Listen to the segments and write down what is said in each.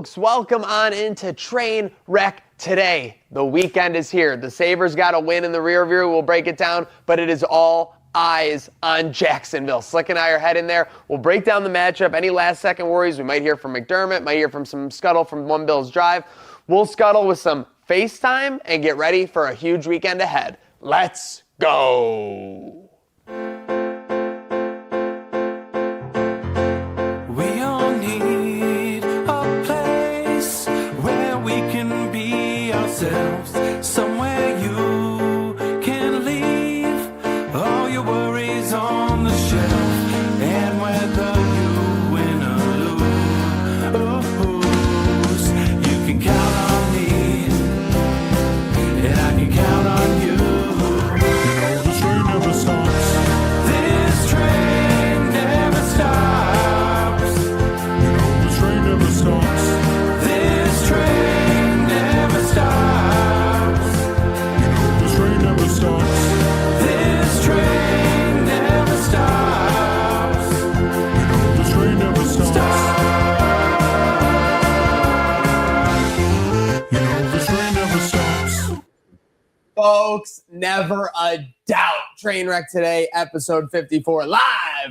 folks, welcome on into Trainwreck today. The weekend is here. The Sabres got a win in the rear view. We'll break it down, but it is all eyes on Jacksonville. Slick and I are heading there. We'll break down the matchup. Any last-second worries, we might hear from McDermott, might hear from some scuttle from One Bills Drive. We'll scuttle with some FaceTime and get ready for a huge weekend ahead. Let's go. Somewhere you can leave all your worries on the shelf, and whether you win or lose, you can count on me, and I can count on you. You know this train never stops. This train never stops. You know this train never stops. This train never stops. Folks, never a doubt. Trainwreck today, episode 54, live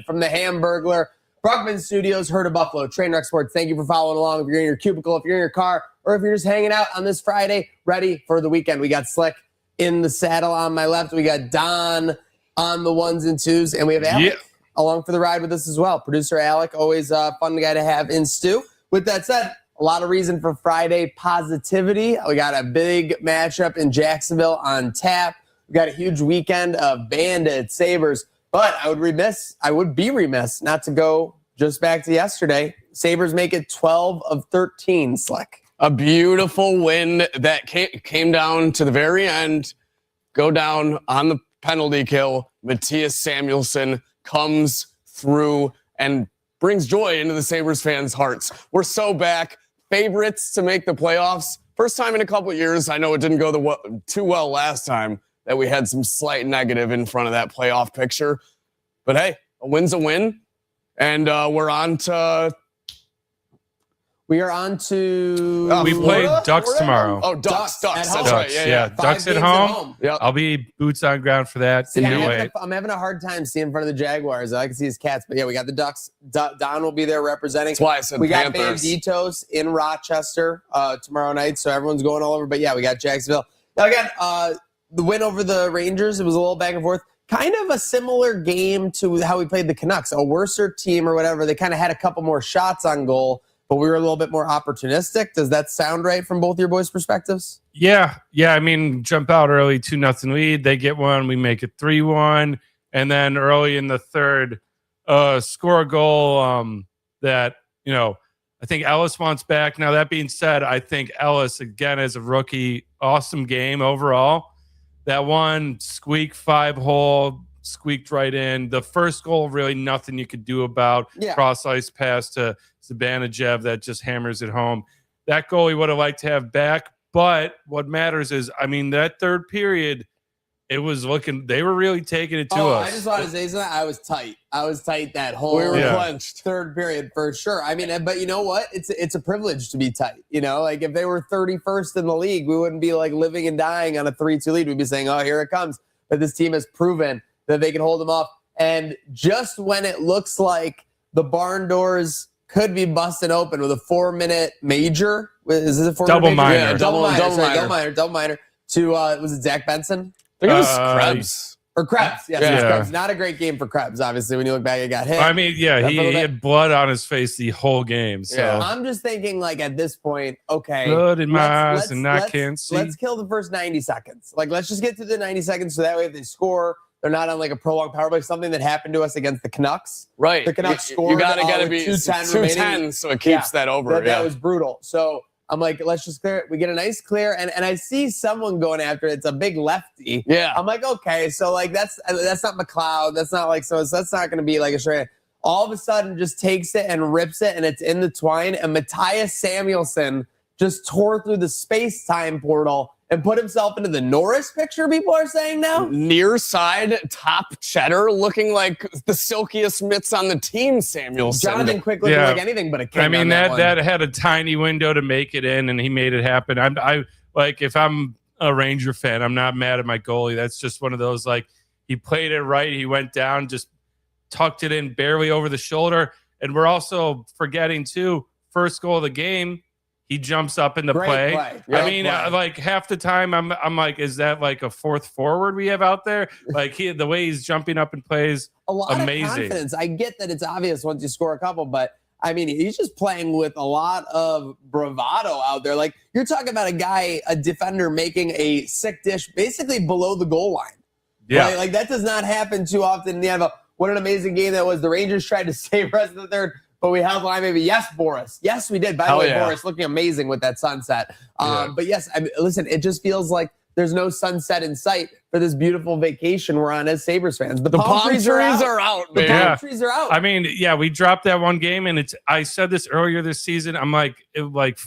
from the Hamburglar Bruckman Studios, Herd of Buffalo. Trainwreck Sports, thank you for following along. If you're in your cubicle, if you're in your car, or if you're just hanging out on this Friday, ready for the weekend. We got Slick in the saddle on my left. We got Don on the ones and twos, and we have Alec along for the ride with us as well. Producer Alec, always a fun guy to have in stew. With that said, a lot of reason for Friday positivity. We got a big matchup in Jacksonville on tap. We got a huge weekend of Bandits, Sabres, but I would be remiss not to go just back to yesterday. Sabres make it 12 of 13, Slick. A beautiful win that came down to the very end. Go down on the penalty kill. Matthias Samuelsson comes through and brings joy into the Sabres fans' hearts. We're so back. Favorites to make the playoffs. First time in a couple of years. I know it didn't go too well last time that we had some slight negative in front of that playoff picture. But hey, a win's a win. And we're on to... We are on to... we play Ducks tomorrow. Oh, Ducks. That's right. Yeah. Ducks at home. Yep. I'll be boots on ground for that. See, I'm having a hard time seeing in front of the Jaguars. I can see his Cats, but yeah, we got the Ducks. Don will be there representing. That's why I said we got Panthers. Banditos in Rochester tomorrow night, so everyone's going all over. But yeah, we got Jacksonville. Now again, the win over the Rangers, it was a little back and forth. Kind of a similar game to how we played the Canucks. A worser team or whatever. They kind of had a couple more shots on goal, but we were a little bit more opportunistic. Does that sound right from both your boys' perspectives? Yeah. I mean, jump out early, 2-0 lead. They get one. We make it 3-1. And then early in the third, score a goal that, I think Ellis wants back. Now, that being said, I think Ellis, again, as a rookie, awesome game overall. That one squeak 5-hole, squeaked right in. The first goal, really nothing you could do about. Yeah. Cross-ice pass to Zibanejad that just hammers it home. That goal he would have liked to have back. But what matters is, that third period, it was looking, they were really taking it to us. I just want to say something. I was tight. that whole clenched. third period for sure. But you know what? It's a privilege to be tight. Like if they were 31st in the league, we wouldn't be like living and dying on a 3-2 lead. We'd be saying, oh, here it comes. But this team has proven that they can hold them off. And just when it looks like the barn doors could be busting open with a 4-minute major. Is this a 4-minute major? Minor. Yeah, double minor. To, was it Zach Benson? I think it was Krebs. Or Krebs. Yes, it was Krebs. Not a great game for Krebs, obviously, when you look back, it got hit. He had blood on his face the whole game. So I'm just thinking, like, at this point, okay. Blood in my eyes and I can't see. Let's kill the first 90 seconds. Like, let's just get to the 90 seconds so that way if they score, they're not on, like, a prolonged power play. Something that happened to us against the Canucks. Right. The Canucks scored. You got to be 210 so it keeps that over. That was brutal. So I'm like, let's just clear it. We get a nice clear, and I see someone going after it. It's a big lefty. Yeah. I'm like, okay, so like that's not McLeod. That's not like so that's not going to be like a straight. All of a sudden, just takes it and rips it, and it's in the twine. And Matthias Samuelsson just tore through the space-time portal and put himself into the Norris picture, people are saying now? Near side, top cheddar, looking like the silkiest mitts on the team, Samuelson. Jonathan Quick looking like anything but a king. I mean, that that had a tiny window to make it in, and he made it happen. I like, if I'm a Ranger fan, I'm not mad at my goalie. That's just one of those, like, he played it right. He went down, just tucked it in barely over the shoulder. And we're also forgetting, too, first goal of the game, he jumps up in the play. I mean, like, half the time I'm like, is that like a fourth forward we have out there? Like, the way he's jumping up and plays, a lot amazing. Of confidence. I get that it's obvious once you score a couple, but I mean, he's just playing with a lot of bravado out there. Like, you're talking about a guy, a defender, making a sick dish basically below the goal line. Yeah. Right? Like, that does not happen too often in the NFL. What an amazing game that was. The Rangers tried to save us in the third, but we held the line maybe. Yes, Boris. Yes, we did. By the way, Boris looking amazing with that sunset. But yes, listen, it just feels like there's no sunset in sight for this beautiful vacation we're on as Sabres fans. The palm trees are out. The palm trees are out. I mean, yeah, we dropped that one game, and I said this earlier this season. I'm like,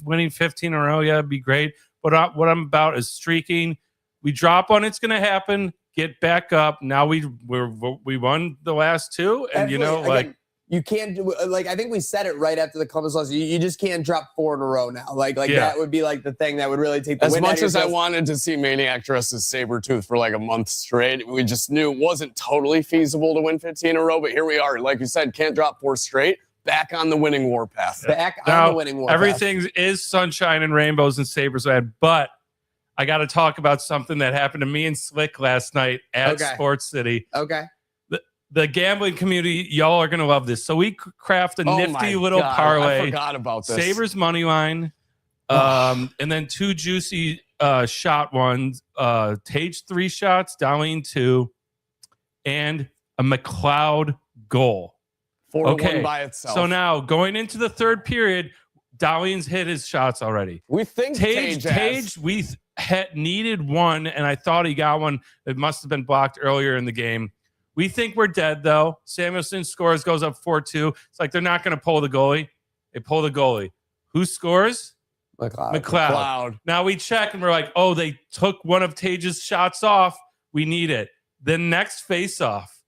winning 15 in a row, yeah, it'd be great. But what I'm about is streaking. We drop one, it's going to happen. Get back up. Now we won the last two, and Again, you can't do, like, I think we said it right after the Columbus loss. You just can't drop 4 in a row now. Like that would be like the thing that would really take the as win much as I wanted wanted to see Maniac dress as Sabretooth for like a month straight. We just knew it wasn't totally feasible to win 15 in a row, but here we are. Like you said, can't drop 4 straight. Back on the winning warpath. On the winning warpath. Everything is sunshine and rainbows in Sabres land, but I got to talk about something that happened to me and Slick last night at Sports City. Okay. The gambling community, y'all are going to love this. So we craft a nifty little parlay. I forgot about this. Sabres money line, and then 2 juicy shot ones. Tage 3 shots, Darlene 2, and a McLeod goal. 4-1 by itself. So now going into the third period, Darlene's hit his shots already. We think Tage needed one, and I thought he got one. It must have been blocked earlier in the game. We think we're dead, though. Samuelson scores, goes up 4-2. It's like they're not going to pull the goalie. They pull the goalie. Who scores? McLeod. Now we check, and we're like, oh, they took one of Tage's shots off. We need it. The next face-off,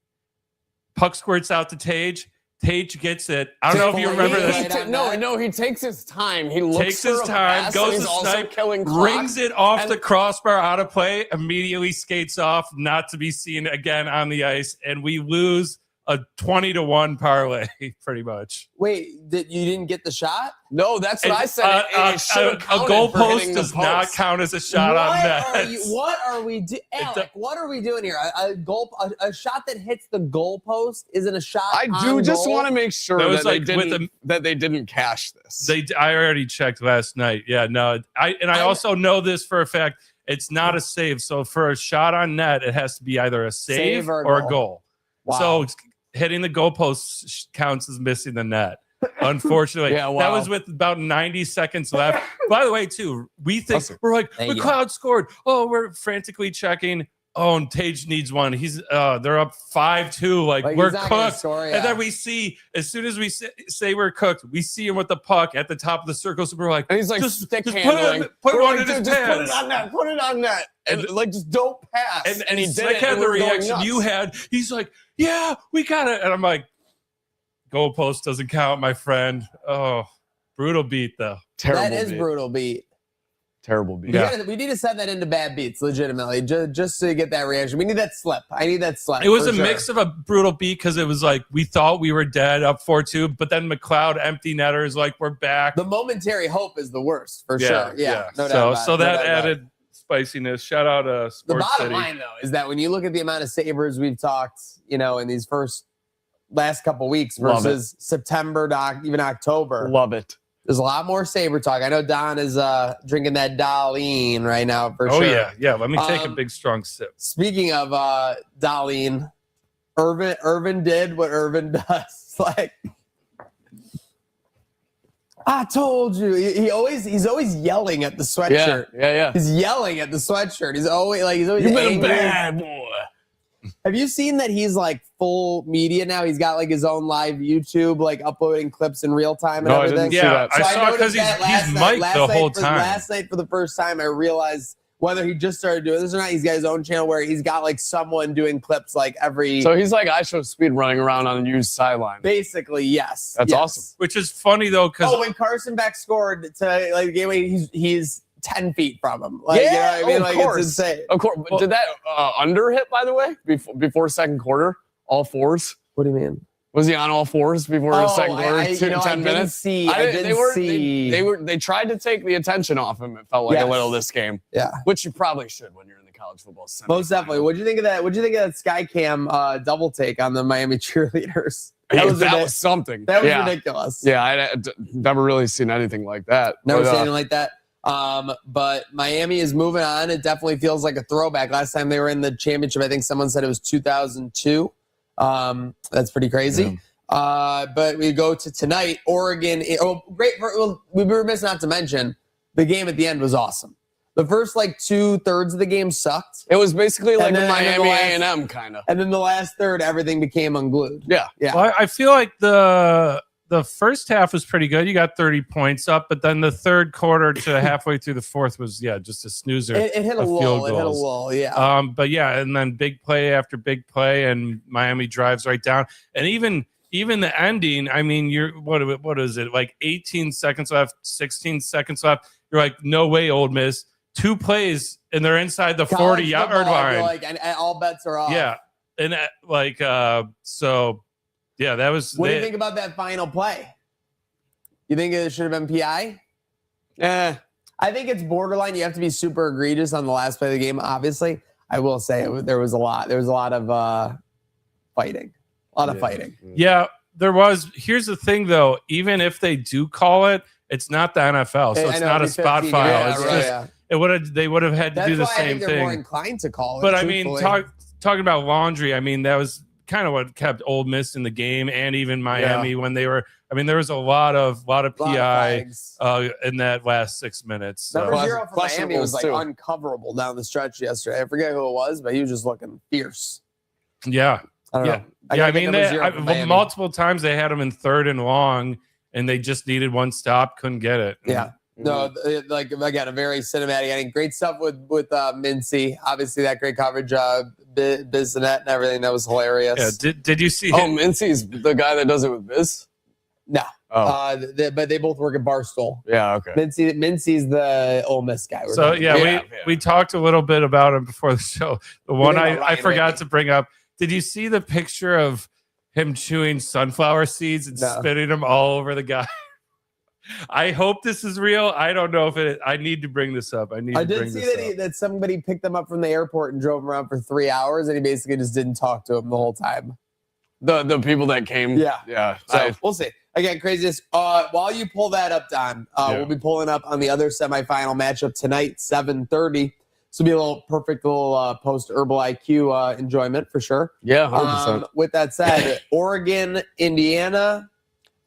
puck squirts out to Tage. Tage gets it. I don't know if you remember this. No, he takes his time. He looks takes his time, goes to snipe, rings it off the crossbar out of play, immediately skates off, not to be seen again on the ice, and we lose a 20-1 parlay, pretty much. Wait, you didn't get the shot? No, that's what I said. A goal post does not count as a shot on net. What are we doing, Alec? What are we doing here? A shot that hits the goal post isn't a shot. I do just want to make sure that they didn't cash this. I already checked last night. Yeah, no. I also know this for a fact. It's not a save. So for a shot on net, it has to be either a save or a goal. Wow. So hitting the goalpost counts as missing the net. Unfortunately, that was with about 90 seconds left. By the way, too, we think we're like, McLeod scored. Oh, we're frantically checking. Oh, and Tage needs one. He's they're up 5-2. Like we're cooked. And then we see, as soon as we say we're cooked, we see him with the puck at the top of the circle. So we're like, and he's like, just handling. Put one in his pants. Put it on net. And like, just don't pass. And he did it. Had the reaction you had. He's like, yeah, we got it. And I'm like, goalpost doesn't count, my friend. Oh, brutal beat, though. That is brutal beat. Terrible beat. We need to send that into bad beats, legitimately, just to get that reaction. We need that slip. I need that slip. It was a mix of a brutal beat because it was like we thought we were dead up 4-2, but then McLeod empty netter is like we're back. The momentary hope is the worst for sure. Yeah, no doubt about it. So that added spiciness. Shout out to Sports The bottom City. line, though, is that when you look at the amount of Sabres we've talked, in these last couple weeks versus September to even October. Love it. There's a lot more Sabre talk. I know Don is drinking that Darlene right now for sure. Oh, yeah. Let me take a big, strong sip. Speaking of Darlene, Irvin did what Irvin does. Like, I told you. He's always yelling at the sweatshirt. Yeah. He's yelling at the sweatshirt. He's always You've been a bad boy. Have you seen that he's like full media now? He's got like his own live YouTube, like uploading clips in real time and everything. I saw because he's mic'd the whole time. Last night, for the first time, I realized whether he just started doing this or not. He's got his own channel where he's got like someone doing clips like every. So he's like I Show Speed running around on a used sideline. Basically, yes. That's awesome. Which is funny though, because when Carson Beck scored to like the game, he's 10 feet from him. Like, you know what I mean? of Like, course. it's insane. Of course. Well, did that under hit, by the way, before second quarter? All fours? What do you mean? Was he on all fours before the second quarter? I 10 minutes? I didn't see. They tried to take the attention off him, it felt like a little this game. Yeah. Which you probably should when you're in the college football semifinal. Most definitely. What'd you think of that? What'd you think of that Sky Cam double take on the Miami cheerleaders? That was something. That was ridiculous. Yeah, I'd never really seen anything like that. Never seen anything like that. But Miami is moving on. It definitely feels like a throwback. Last time they were in the championship, I think someone said it was 2002. That's pretty crazy. Yeah. But we go to tonight, Oregon. Great. We were remiss not to mention the game at the end was awesome. The first like 2/3 of the game sucked. It was basically like a Miami A&M kind of. And then the last third, everything became unglued. Yeah. Well, I feel like the first half was pretty good. You got 30 points up, but then the third quarter to halfway through the fourth was just a snoozer. It hit a lull. It hit a lull. Yeah. But yeah, and then big play after big play, and Miami drives right down. And even the ending, I mean, you're what is it, like 18 seconds left, 16 seconds left. You're like, no way, Ole Miss. 2 plays and they're inside the 40-yard line. Like, and all bets are off. Yeah, and so yeah, that was. What do you think about that final play? You think it should have been PI? I think it's borderline. You have to be super egregious on the last play of the game. Obviously, I will say there was a lot. There was a lot of fighting. A lot of fighting. Yeah, there was. Here's the thing, though. Even if they do call it, it's not the NFL, so it's not a spot file. Yeah, it's right, just they would have had to do the same they're thing. More inclined to call it. But I mean, talking about laundry, I mean, that was kind of what kept Ole Miss in the game, and even Miami when they were. I mean, there was a lot of PI in that last 6 minutes. Number 0 for Miami was like uncoverable down the stretch yesterday. I forget who it was, but he was just looking fierce. Yeah. I don't know. I mean, multiple times they had him in 3rd and long, and they just needed one stop, couldn't get it. Yeah. No, like again, a very cinematic. I mean, great stuff with Mincy. Obviously, that great coverage, Biznet and everything. That was hilarious. Yeah. Did you see? Mincy's the guy that does it with Biz. No. But they both work at Barstool. Yeah. Okay. Mincy's the Ole Miss guy. So we talked a little bit about him before the show. The one I forgot to bring up. Did you see the picture of him chewing sunflower seeds and spitting them all over the guy? I hope this is real. I don't know if it. I need to bring this up. I did see that somebody picked them up from the airport and drove him around for 3 hours, and he basically just didn't talk to him the whole time. The people that came. Yeah. So we'll see. Again, craziness. While you pull that up, Don, we'll be pulling up on the other semifinal matchup tonight, 7:30. This will be a little perfect post Herbal IQ enjoyment for sure. Yeah, 100%. With that said, Oregon, Indiana.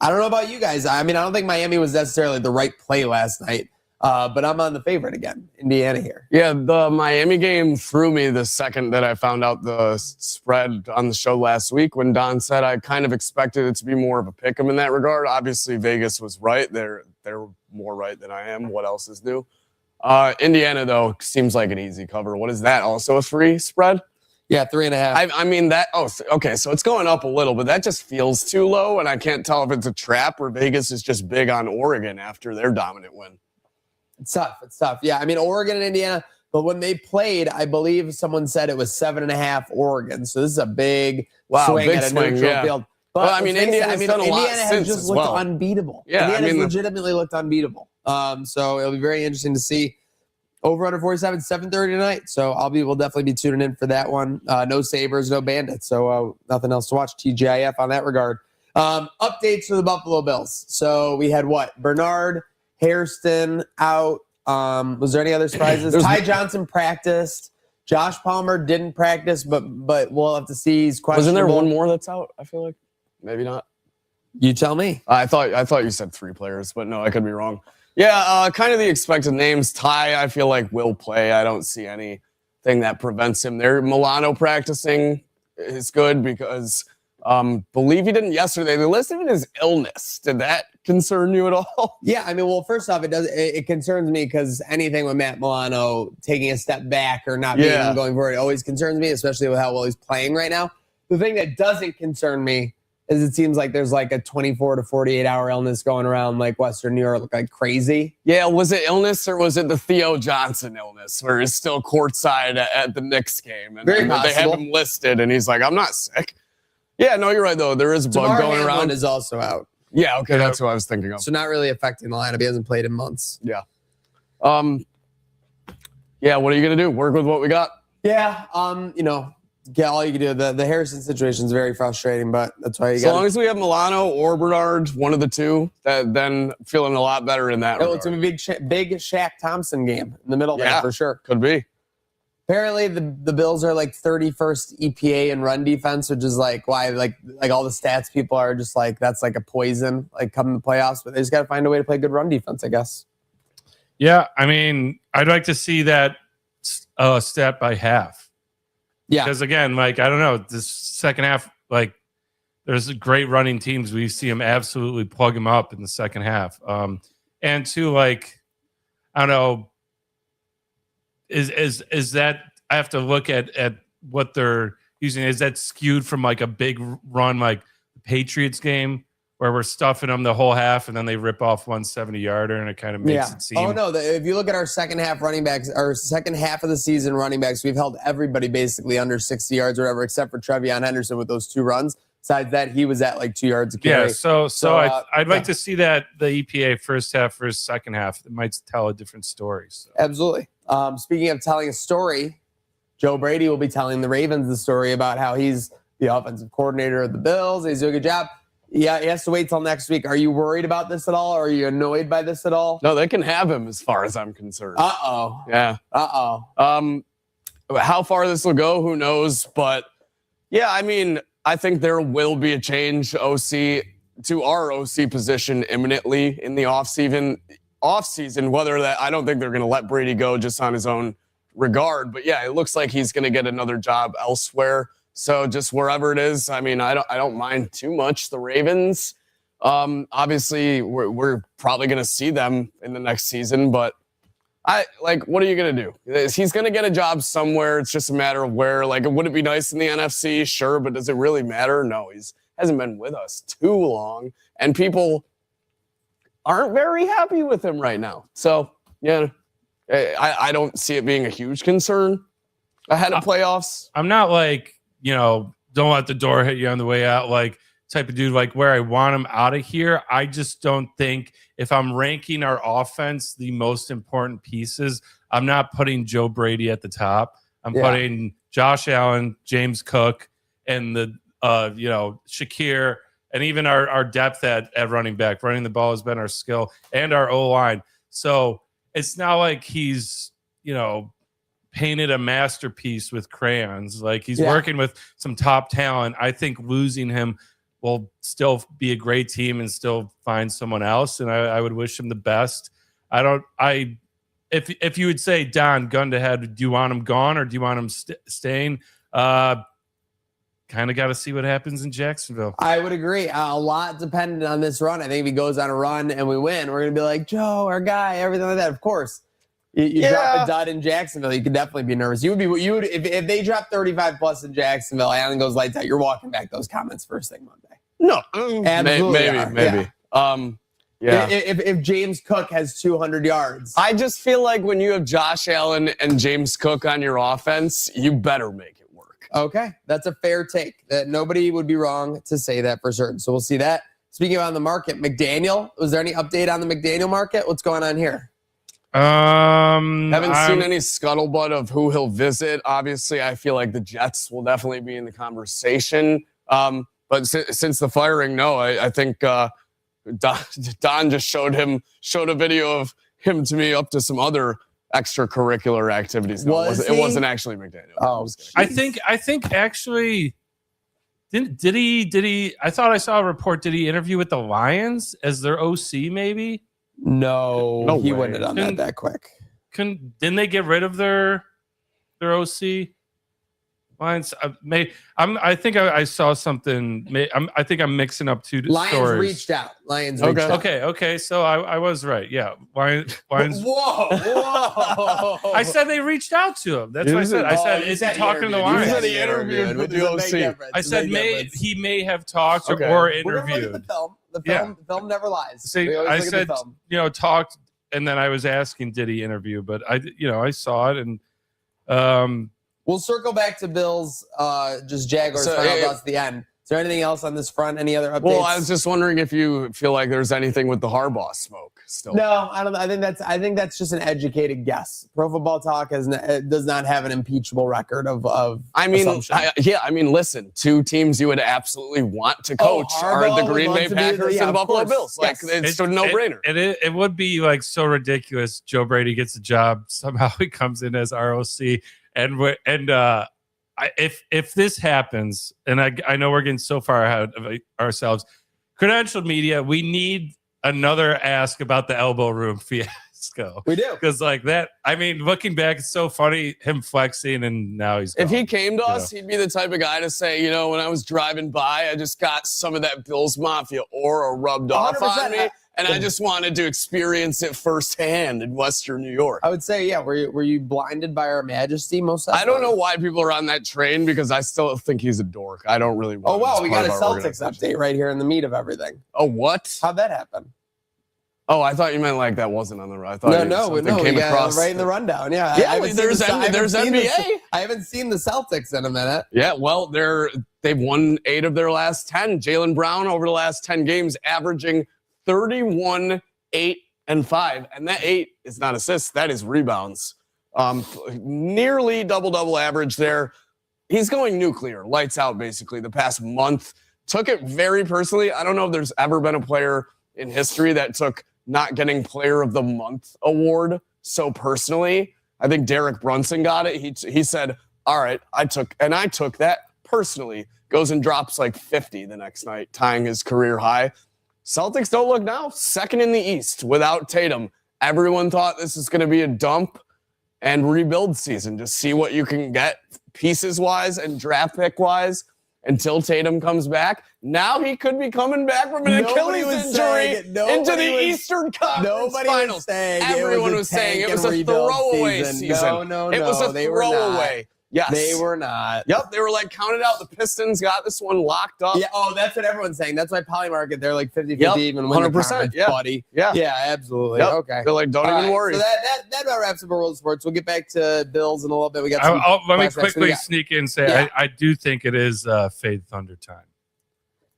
I don't know about you guys. I mean, I don't think Miami was necessarily the right play last night, but I'm on the favorite again, Indiana here. Yeah, the Miami game threw me the second that I found out the spread on the show last week when Don said I kind of expected it to be more of a pick 'em in that regard. Obviously, Vegas was right. They're more right than I am. What else is new? Indiana, though, seems like an easy cover. What is that? Also a free spread? Yeah, 3.5. I mean that. Oh, okay. So it's going up a little, but that just feels too low, and I can't tell if it's a trap or Vegas is just big on Oregon after their dominant win. It's tough. Yeah, I mean Oregon and Indiana, but when they played, I believe someone said it was 7.5 Oregon. So this is a big swing at a neutral field. But well, I mean, Indiana has just looked unbeatable. Yeah, Indiana's legitimately looked unbeatable. So it'll be very interesting to see. Over under 47, 7:30 tonight. So we'll definitely be tuning in for that one. No Sabres, no Bandits. So nothing else to watch. TGIF on that regard. Updates for the Buffalo Bills. So we had Bernard, Hairston out. Was there any other surprises? Ty Johnson practiced. Josh Palmer didn't practice, but we'll have to see. He's questionable. Wasn't there one more that's out? I feel like maybe not. You tell me. I thought you said 3 players, but no, I could be wrong. Yeah, kind of the expected names. Ty, I feel like will play. I don't see anything that prevents him there. Milano practicing is good because Believe he didn't yesterday. They listed it as illness. Did that concern you at all? Yeah, I mean, well, first off, it concerns me because anything with Matt Milano taking a step back or not being going forward, it always concerns me, especially with how well he's playing right now. The thing that doesn't concern me is it seems like there's like a 24 to 48 hour illness going around like Western New York like crazy. Yeah, was it illness or was it the Theo Johnson illness where he's still courtside at the Knicks game? And Very they have possible. him listed and he's like, I'm not sick. Yeah, no, you're right, though. There is a bug going Hamlin around. is also out. Yeah, okay, that's what I was thinking of. So not really affecting the lineup. He hasn't played in months. Yeah. Yeah, what are you going to do? Work with what we got? Yeah, you know, get all you can do. The Harrison situation is very frustrating, but that's why you got. As long as we have Milano or Bernard, one of the two, then feeling a lot better in that regard. It's going to be a big Shaq Thompson game in the middle there for sure. Could be. Apparently, the Bills are like 31st EPA in run defense, which is like why like all the stats people are just like that's like a poison like coming to playoffs. But they just got to find a way to play good run defense, I guess. Yeah, I mean, I'd like to see that stat by half. Yeah, because again, like I don't know, this second half, like there's great running teams. We see them absolutely plug them up in the second half. And two, like I don't know. Is that I have to look at what they're using? Is that skewed from like a big run like the Patriots game where we're stuffing them the whole half and then they rip off 170-yarder and it kind of makes it seem. Oh no! If you look at our second half running backs, our second half of the season running backs, we've held everybody basically under 60 yards or whatever, except for Trevion Henderson with those 2 runs. Besides that, he was at like 2 yards a carry. Yeah, so I'd like to see that the EPA first half versus second half. It might tell a different story. So. Absolutely. Speaking of telling a story, Joe Brady will be telling the Ravens the story about how he's the offensive coordinator of the Bills. He's doing a good job. Yeah, he has to wait till next week. Are you worried about this at all? Or are you annoyed by this at all? No, they can have him as far as I'm concerned. Uh-oh. Yeah. Uh-oh. How far this will go, who knows? But yeah, I mean, I think there will be a change to our OC position imminently in the offseason, whether that I don't think they're going to let Brady go just on his own regard. But yeah, it looks like he's going to get another job elsewhere. So just wherever it is, I mean, I don't mind too much. The Ravens, obviously, we're probably going to see them in the next season. But what are you going to do? He's going to get a job somewhere. It's just a matter of where. Like, would it be nice in the NFC? Sure, but does it really matter? No, hasn't been with us too long, and people aren't very happy with him right now. So yeah, I don't see it being a huge concern ahead of playoffs. I'm not like, don't let the door hit you on the way out, like type of dude, like where I want him out of here. I just don't think if I'm ranking our offense, the most important pieces, I'm not putting Joe Brady at the top. I'm putting Josh Allen, James Cook, and the, Shakir, and even our depth at running back. Running the ball has been our skill, and our O-line. So it's not like he's, painted a masterpiece with crayons. Like he's working with some top talent. I think losing him will still be a great team and still find someone else. And I would wish him the best. If you would say, Don, gun to head, do you want him gone or do you want him staying? Kind of got to see what happens in Jacksonville. I would agree. A lot dependent on this run. I think if he goes on a run and we win, we're going to be like, Joe, our guy, everything like that. Of course. You drop a dud in Jacksonville, you could definitely be nervous. You would if they drop 35 plus in Jacksonville, Allen goes lights out. You're walking back those comments first thing Monday. No, absolutely, maybe. Yeah. If James Cook has 200 yards, I just feel like when you have Josh Allen and James Cook on your offense, you better make it work. Okay, that's a fair take. That nobody would be wrong to say that for certain. So we'll see that. Speaking of on the market, McDaniel. Was there any update on the McDaniel market? What's going on here? Haven't seen any scuttlebutt of who he'll visit. Obviously, I feel like the Jets will definitely be in the conversation. But since the firing, no, I think Don just showed a video of him to me up to some other extracurricular activities. No, it wasn't actually McDaniel. Oh, I think actually did he? I thought I saw a report. Did he interview with the Lions as their OC? Maybe. No, he wouldn't have done that quick. Didn't they get rid of their OC? Lions. I think I saw something. I think I'm mixing up two Lions stories. reached out. Lions reached out. Okay. So I was right. Yeah. Lions. Whoa. I said they reached out to him. That's what I said. I said, is he talking to the Lions? You said he interviewed with the OC. I said he may have talked or We're gonna look at interviewed. the film. The film never lies. See, I said, talked, and then I was asking, did he interview? But I saw it, and we'll circle back to Bills, just Jaguars So, final thoughts at the end. Is there anything else on this front? Any other updates? Well, I was just wondering if you feel like there's anything with the Harbaugh smoke still. No, I don't. I think that's just an educated guess. Pro Football Talk does not have an impeachable record of. I mean, assumption. listen, two teams you would absolutely want to coach are Harbaugh the would Green want Bay to be Packers and the of Buffalo course. Bills. Like, Yes. it's a no-brainer. It would be like so ridiculous. Joe Brady gets a job. Somehow he comes in as ROC, if this happens, and I know we're getting so far ahead of ourselves, credentialed media, we need another ask about the elbow room fiasco. We do. Because like that, I mean, looking back, it's so funny him flexing, and now he's gone. If he came to us, he'd be the type of guy to say, when I was driving by, I just got some of that Bills Mafia aura rubbed off on 100%. me, and I just wanted to experience it firsthand in Western New York. I would say, yeah. Were you blinded by our majesty most? I don't know why people are on that train because I still think he's a dork. I don't really want Oh wow, him as we part got a of our Celtics organization. update right here in the meat of everything. Oh, what? How'd that happen? Oh, I thought you meant like that wasn't on the right. I thought No, we came got across it right in the rundown. Yeah, Yeah, I haven't there's seen NBA. I haven't seen the Celtics in a minute. Yeah, well, they've won 8 of their last 10. Jaylen Brown over the last 10 games averaging 31, 8, and 5. And that 8 is not assists, that is rebounds. Nearly double-double average there. He's going nuclear, lights out basically the past month. Took it very personally. I don't know if there's ever been a player in history that took not getting Player of the Month award so personally. I think Derek Brunson got it. He said, all right, I took that personally. Goes and drops like 50 the next night, tying his career high. Celtics don't look now. Second in the East without Tatum. Everyone thought this is going to be a dump and rebuild season. Just see what you can get pieces-wise and draft pick-wise until Tatum comes back. Now he could be coming back from an Achilles injury into the Eastern Conference Finals. Everyone was saying it was a throwaway season. No, it was a throwaway. Yes. They were not. Yep, they were like counted out. The Pistons got this one locked up. Yeah, that's what everyone's saying. That's why Polymarket, they're like 50-50 Yep, even win the 100%, conference, yeah. buddy. Yeah. Yeah, absolutely. Yep. Okay. They're like, don't even worry. So that about wraps up our world sports. We'll get back to Bills in a little bit. We got let me quickly sneak in and say I do think it is Fade Thunder time.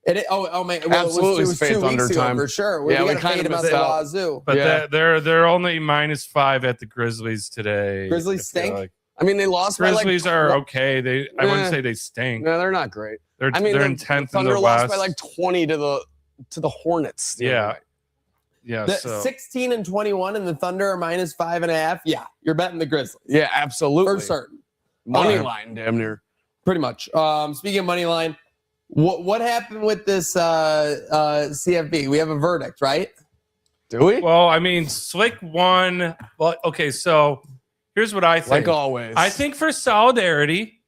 Absolutely, it was Faith 2 weeks Under ago time. for sure. Yeah, we gotta kind fade of him out missed the out. wazoo. But Yeah. they're only -5 at the Grizzlies today. Grizzlies I feel stink? like. I mean, they lost by Grizzlies like are okay. I wouldn't say they stink. No, they're not great. They're in 10th in Thunder the lost West. by like 20 to the Hornets. the other night. Yeah. The So 16-21 and the Thunder are -5.5. Yeah, you're betting the Grizzlies Yeah, absolutely. for certain. Money Alright. line, damn near. Pretty much. Speaking of money line, what happened with this CFB? We have a verdict, right? Do we? well, I mean, Slick won. Well, okay. So here's what I think. Like always. I think for solidarity,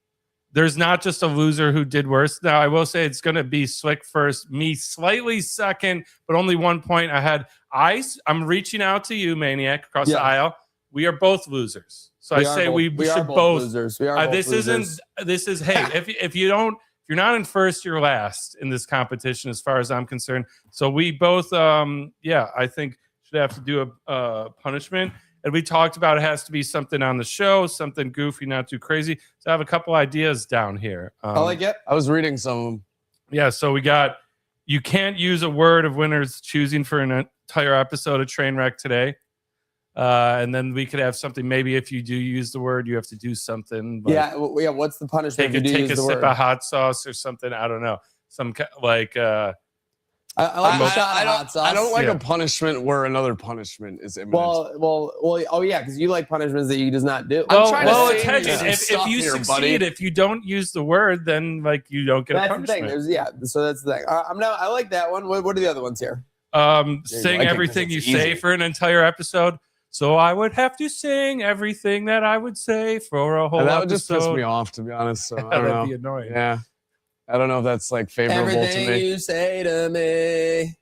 there's not just a loser who did worse. Now, I will say it's going to be Slick first, me slightly second, but only 1 point ahead. I'm reaching out to you, Maniac, across the aisle. We are both losers. So I say we should both. Losers. We are both losers. This is hey, if you're not in first, you're last in this competition, as far as I'm concerned. So we both, I think should have to do a punishment. And we talked about it has to be something on the show, something goofy, not too crazy. So I have a couple ideas down here. I like it. I was reading some of them. Yeah, so we got you can't use a word of winners choosing for an entire episode of Trainwreck today. And then we could have something. Maybe if you do use the word, you have to do something. Yeah. What's the punishment? Take if you do a use the sip word? of hot sauce or something. I don't know. I like the shot of hot sauce. I don't like a punishment where another punishment is imminent. Well. Oh yeah, because you like punishments that you does not do. I'm trying to it's save you hedges. some If stuff you here, succeed, buddy. if you don't use the word, then like you don't get a That's the punishment. thing. So that's the thing. I like that one. What are the other ones here? Sing like it everything 'cause you it's say easy. for an entire episode. So I would have to sing everything that I would say for a whole And that episode. would just piss me off, to be honest. So I don't That'd know. be annoying. Yeah. I don't know if that's like favorable Everything to me. you say to me.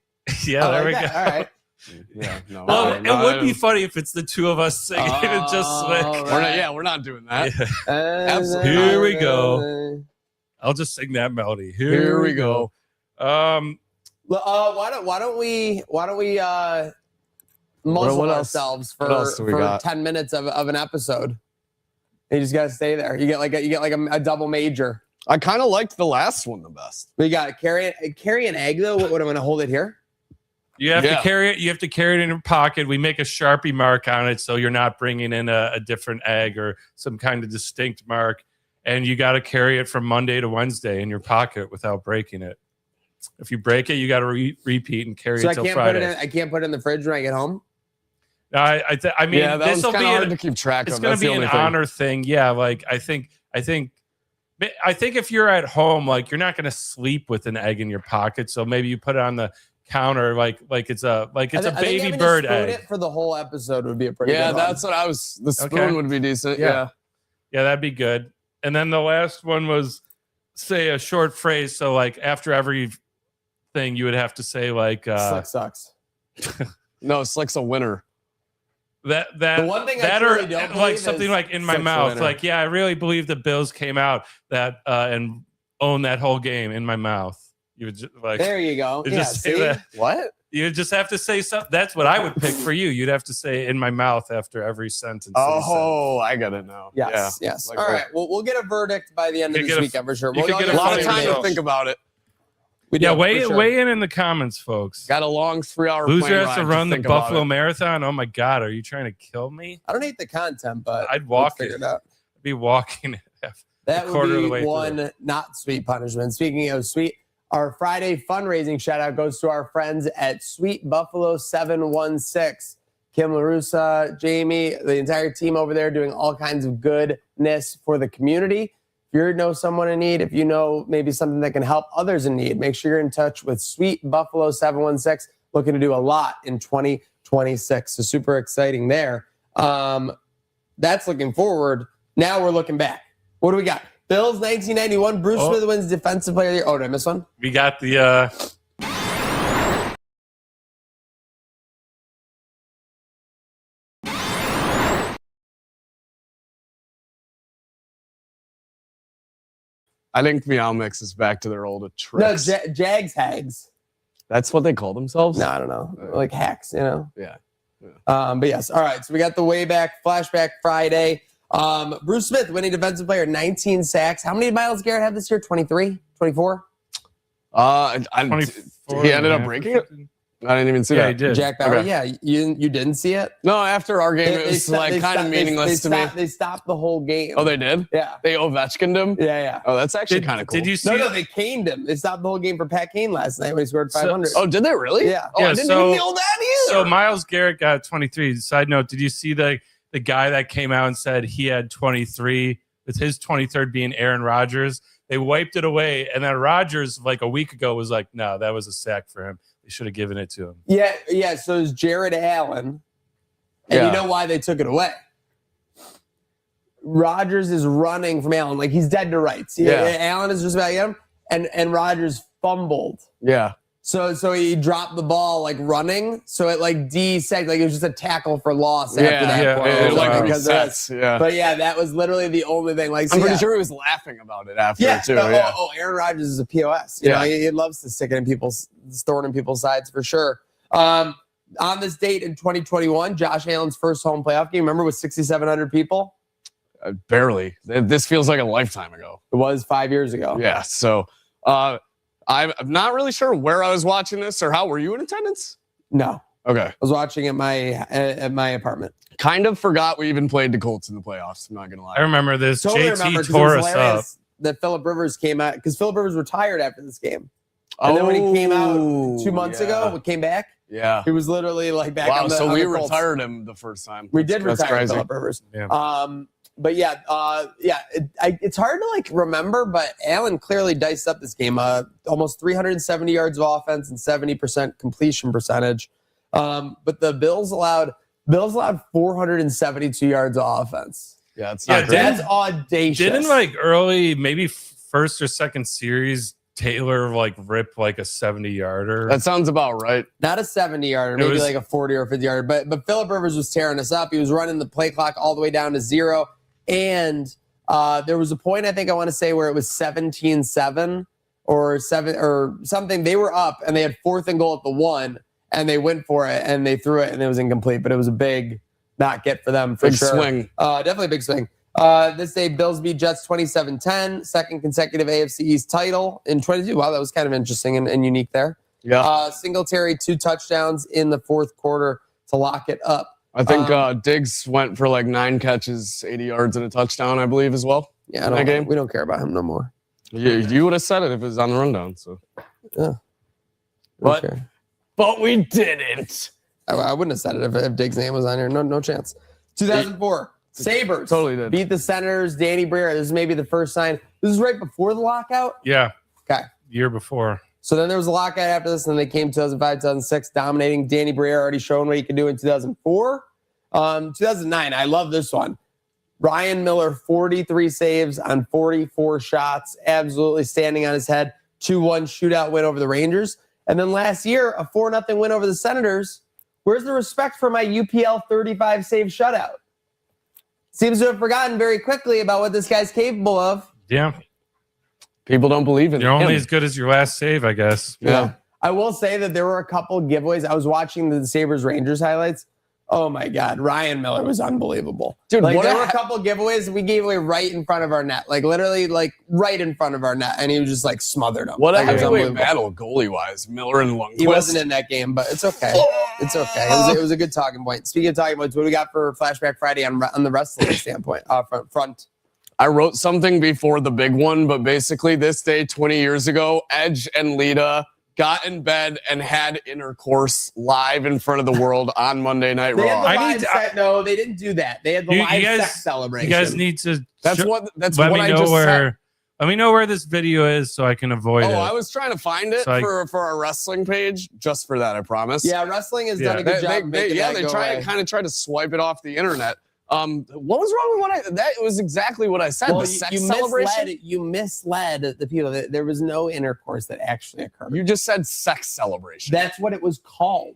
Yeah, I there like we that. go. All right. Yeah, no. Well, no, it would be funny if it's the two of us singing it just Oh, slick. right. We're not doing that. Yeah. Absolutely. Here we go. I'll just sing that melody. Here we go. Why don't we muzzle What else? ourselves What else do we for got? 10 minutes of an episode? You just gotta stay there. You get like a double major. I kind of liked the last one the best. We got carry an egg though. What am I gonna hold it here? You have Yeah. to carry it. You have to carry it in your pocket. We make a Sharpie mark on it so you're not bringing in a different egg or some kind of distinct mark. And you got to carry it from Monday to Wednesday in your pocket without breaking it. If you break it, you got to repeat and carry So it till Friday. I can't put it in the fridge when I get home. I mean, Yeah, that this was will kind be of hard to keep track it's of. going That's to the be an only thing. honor thing. Yeah, like I think if you're at home, like you're not going to sleep with an egg in your pocket. So maybe you put it on the counter, like it's a baby bird egg. It for the whole episode would be a pretty. Yeah, good that's what I was. The spoon Okay. would be decent. Yeah. Yeah, that'd be good. And then the last one was say a short phrase. So like after every thing, you would have to say like Slick sucks. No, Slick's a winner. The one thing I that truly or don't like believe something is like in my Slick's a mouth. winner. Like, yeah, I really believe the Bills came out that and owned that whole game in my mouth. You would just like There you go. you Yeah, just say see? that. What? You just have to say something. That's what I would pick for you. You'd have to say in my mouth after every sentence. that you said. Oh, I got it now. Yes, Yeah. yes. Like All that. right. Well, we'll get a verdict by the end of You this get a- weekend for sure. you We'll could all get get A lot of funny time to results. think about it. We do, Yeah, for weigh sure. in in the comments, folks. Got a long 3-hour Loser plane has to ride run the think about Buffalo it. Marathon. Oh my God, are you trying to kill me? I don't hate the content, but I'd walk we'll it. figure it out. I'd be walking. That quarter would of the be way through. one not sweet punishment. Speaking of sweet, our Friday fundraising shout out goes to our friends at Sweet Buffalo 716. Kim LaRussa, Jamie, the entire team over there doing all kinds of goodness for the community. If you know someone in need, if you know maybe something that can help others in need, make sure you're in touch with Sweet Buffalo 716. Looking to do a lot in 2026. So super exciting there. That's looking forward. Now we're looking back. What do we got? Bills 1991. Bruce Oh. Smith wins Defensive Player of the Year. Oh, did I miss one? We got the I think Meow Mix is back to their old No, tricks. Jags Hags. That's what they call themselves? No, I don't know. Like hacks, you know? Yeah. But yes. All right. So we got the way back, flashback Friday. Bruce Smith winning Defensive Player, 19 sacks. How many did Myles Garrett have this year? 23? 24? He 24 ended up breaking it? I didn't even see Yeah, that. he did. Jack Bauer. Okay. Yeah. You didn't see it? No, after our game, it They was stopped- like they kind of stopped- meaningless to me. They stopped the whole game. Oh, they did? Yeah. They Ovechkin'd him? Yeah, yeah. Oh, that's actually Did, kind of cool. did you see? No, they caned him. They stopped the whole game for Pat Kane last night when he scored So- 500. Oh, did they really? Yeah. Oh, Yeah, I didn't so- even know that either. So Myles Garrett got 23. Side note: did you see the guy that came out and said he had 23? With his 23rd being Aaron Rodgers, they wiped it away, and then Rodgers, like a week ago, was like, "No, that was a sack for him. They should have given it to him." Yeah. So it's Jared Allen. And Yeah. you know why they took it away? Rodgers is running from Allen. Like he's dead to rights. Yeah. Allen is just about to get him. And Rodgers fumbled. Yeah. So he dropped the ball like running. So it like de-sacked. Like it was just a tackle for loss after that yeah, point. it like Because of resets. that. Yeah. But yeah, that was literally the only thing. Like I'm so pretty yeah. sure he was laughing about it after Yeah. too. Oh, Yeah. Aaron Rodgers is a POS. You Yeah. know, he loves to stick it in people's, storing in people's sides for sure. On this date in 2021, Josh Allen's first home playoff game, remember, with 6,700 people? Barely. This feels like a lifetime ago. It was 5 years ago. Yeah. So I'm not really sure where I was watching this or how. Were you in attendance? No, Okay. I was watching at my apartment. Kind of forgot we even played the Colts in the playoffs. I'm not gonna lie. I remember this. Totally remember, JT 'cause it tore was us up. hilarious that Phillip Rivers came out because Phillip Rivers retired after this game. And then when he came out 2 months ago, came back, Yeah. he was literally like back Wow. on the So on we the Colts. retired him the first time. We did That's retire crazy. Phillip Rivers. Yeah. But yeah, it's hard to like remember, but Allen clearly diced up this game. Almost 370 yards of offense and 70% completion percentage. But the Bills allowed Bills allowed 472 yards of offense. Yeah, it's not Yeah, great. That's audacious. Didn't like early, maybe first or second series, Taylor like rip like a 70-yarder? That sounds about right. Not a 70-yarder, maybe like a 40 or 50-yarder. But Phillip Rivers was tearing us up. He was running the play clock all the way down to 0. And there was a point, I think I want to say, where it was 17-7 or 7 or something. They were up and they had 4th and goal at the 1, and they went for it and they threw it and it was incomplete. But it was a big not get for them for Big sure. swing. Definitely a big swing. This day, Bills beat Jets 27-10, second consecutive AFC East title in 22. Wow, that was kind of interesting and unique there. Yeah. Singletary 2 touchdowns in the 4th quarter to lock it up. I think Diggs went for like 9 catches, 80 yards, and a touchdown, I believe, as well. Yeah, in that game. We don't care about him no more. You would have said it if it was on the rundown. So, Yeah. But- Okay. but we didn't. I wouldn't have said it if Diggs' name was on here. No chance. 2004. Sabres Totally did. beat the Senators. Danny Briere. This is maybe the first sign. This is right before the lockout. Yeah, Okay. year before. So then there was a lockout after this, and then they came 2005, 2006, dominating. Danny Briere already shown what he could do in 2004. 2009, I love this one. Ryan Miller, 43 saves on 44 shots, absolutely standing on his head. 2-1 shootout win over the Rangers. And then last year, a 4-0 win over the Senators. Where's the respect for my UPL 35 save shutout? Seems to have forgotten very quickly about what this guy's capable of. Yeah, People don't believe in you're him. only as good as your last save, I guess. Yeah. I will say that there were a couple giveaways. I was watching the Sabres Rangers highlights. Oh my God, Ryan Miller was unbelievable. Dude, like what there a- were a couple giveaways we gave away right in front of our net. Like literally like right in front of our net. And he was just like smothered them. What a Like, it was heavyweight unbelievable. battle goalie-wise. Miller and Lundqvist. He wasn't in that game, but it's okay. It's okay. It was a good talking point. Speaking of talking points, what do we got for Flashback Friday on the wrestling standpoint? Front. I wrote something before the big one, but basically this day 20 years ago, Edge and Lita got in bed and had intercourse live in front of the world on Monday Night They had Raw. the I live need to- set. No, they didn't do that. They had the You live guys- sex celebration. You guys need to That's let what me I know just said. where. Let me know where this video is so I can avoid Oh, it. I was trying to find it So for our wrestling page, just for that, I promise. Yeah, wrestling has done a Yeah. good job. They kind of try to swipe it off the internet. What was wrong with that was exactly what I said. Well, the sex celebration. you misled the people. There was no intercourse that actually occurred. You just said sex celebration. That's what it was called.